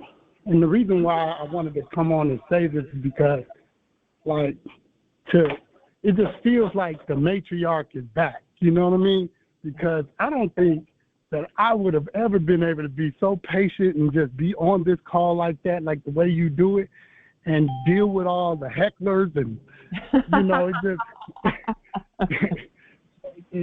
And the reason why I wanted to come on and say this is because, it just feels like the matriarch is back. You know what I mean? Because I don't think that I would have ever been able to be so patient and just be on this call like that, like the way you do it, and deal with all the hecklers and, it just,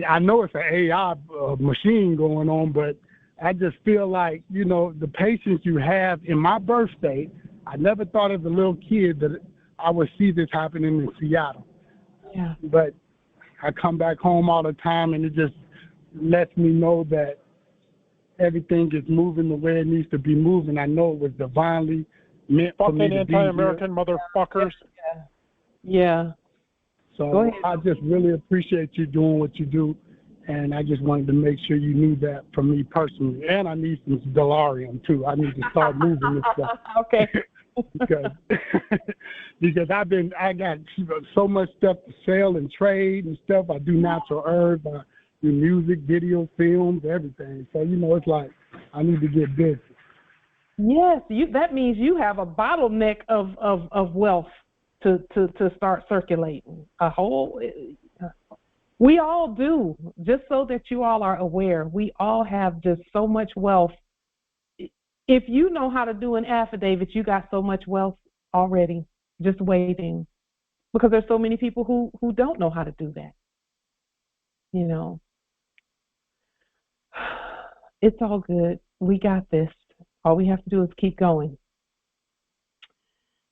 I know it's an AI machine going on, but I just feel like, the patience you have in my birth state, I never thought as a little kid that I would see this happening in Seattle. Yeah. But I come back home all the time, and it just lets me know that everything is moving the way it needs to be moving. I know it was divinely meant for me to be here. Anti-American motherfuckers. Yeah. So I just really appreciate you doing what you do, and I just wanted to make sure you knew that from me personally. And I need some Delarium too. I need to start moving this stuff. Okay. because I got so much stuff to sell and trade and stuff. I do natural herbs, I do music, video, films, everything. So it's like I need to get busy. Yes, that means you have a bottleneck of wealth to start circulating. We all do. Just so that you all are aware, we all have just so much wealth. If you know how to do an affidavit, you got so much wealth already just waiting, because there's so many people who don't know how to do that. It's all good. We got this. All we have to do is keep going.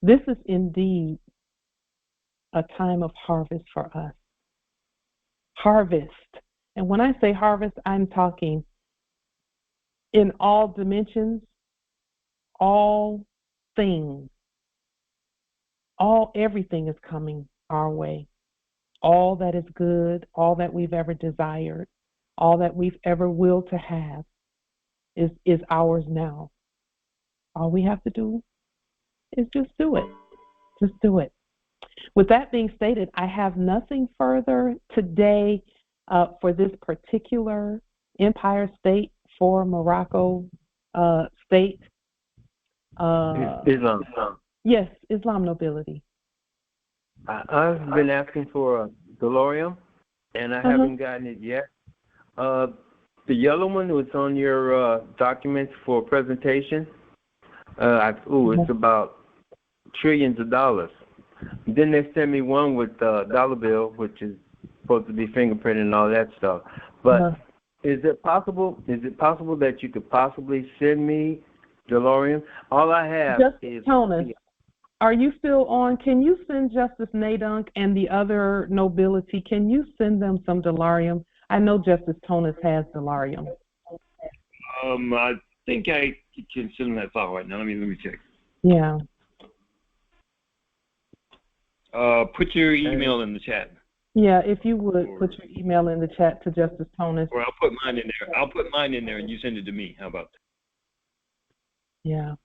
This is indeed a time of harvest for us. Harvest. And when I say harvest, I'm talking in all dimensions, all things. Everything is coming our way. All that is good, all that we've ever desired, all that we've ever willed to have is ours now. All we have to do is just do it. Just do it. With that being stated, I have nothing further today for this particular Empire State for Morocco state. Islam. Yes, Islam nobility. I've been asking for a Delorium, and I haven't gotten it yet. The yellow one was on your documents for presentation. It's about trillions of dollars. Then they sent me one with dollar bill, which is supposed to be fingerprinted and all that stuff. But is it possible that you could possibly send me Delorium? All I have is Tonus. Are you still on? Can you send Justice Nadunk and the other nobility? Can you send them some Delarium? I know Justice Tonus has Delarium. I think I can send them that file right now. Let me check. Yeah. Put your email in the chat. Yeah, if you would put your email in the chat to Justice Tonus. Or I'll put mine in there. I'll put mine in there and you send it to me. How about that? Yeah.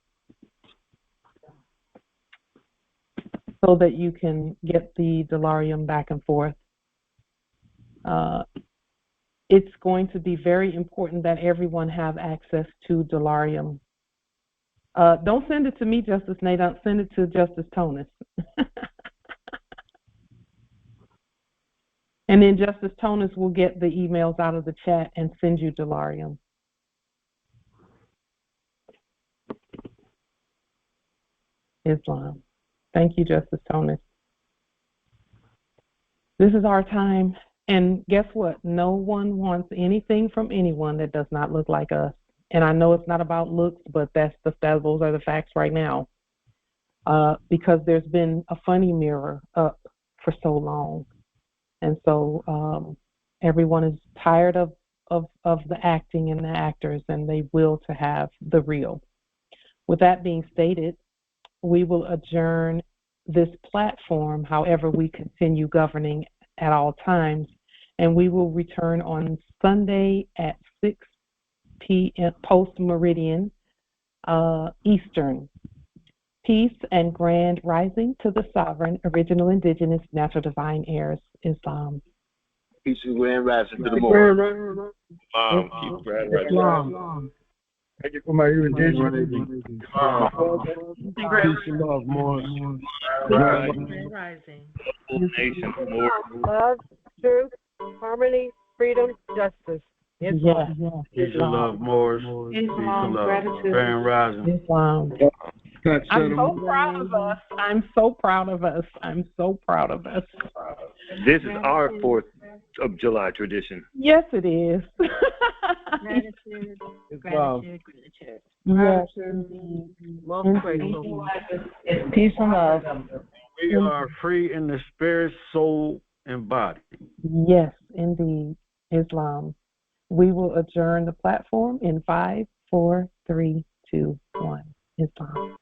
So that you can get the Delarium back and forth. It's going to be very important that everyone have access to Delarium. Don't send it to me, Justice Nadunk. Send it to Justice Tonus. And then Justice Tonus will get the emails out of the chat and send you Delarium. Islam. Thank you, Justice Tonus. This is our time. And guess what? No one wants anything from anyone that does not look like us. And I know it's not about looks, but those are the facts right now. Because there's been a funny mirror up for so long. And so everyone is tired of the acting and the actors, and they will to have the real. With that being stated, we will adjourn this platform. However, we continue governing at all times, and we will return on Sunday at 6 p.m. post-meridian Eastern. Peace and grand rising to the sovereign, original, indigenous, natural, divine heirs, Islam. Peace and grand rising to the Moors. Peace and grand rising. Thank you for my invitation. Peace and love, Moors. Grand rising. Nation, Moors. Love, truth, harmony, freedom, justice. Islam. Yeah. Peace and love, Moors. Peace and love. Grand rising. Islam. I'm so proud of us. I'm so proud of us. I'm so proud of us. This is our 4th of July tradition. Yes, it is. Gratitude. Yes. Most grateful. It's peace and love. We are free in the spirit, soul, and body. Yes, indeed. Islam. We will adjourn the platform in 5, 4, 3, 2, 1. It's on.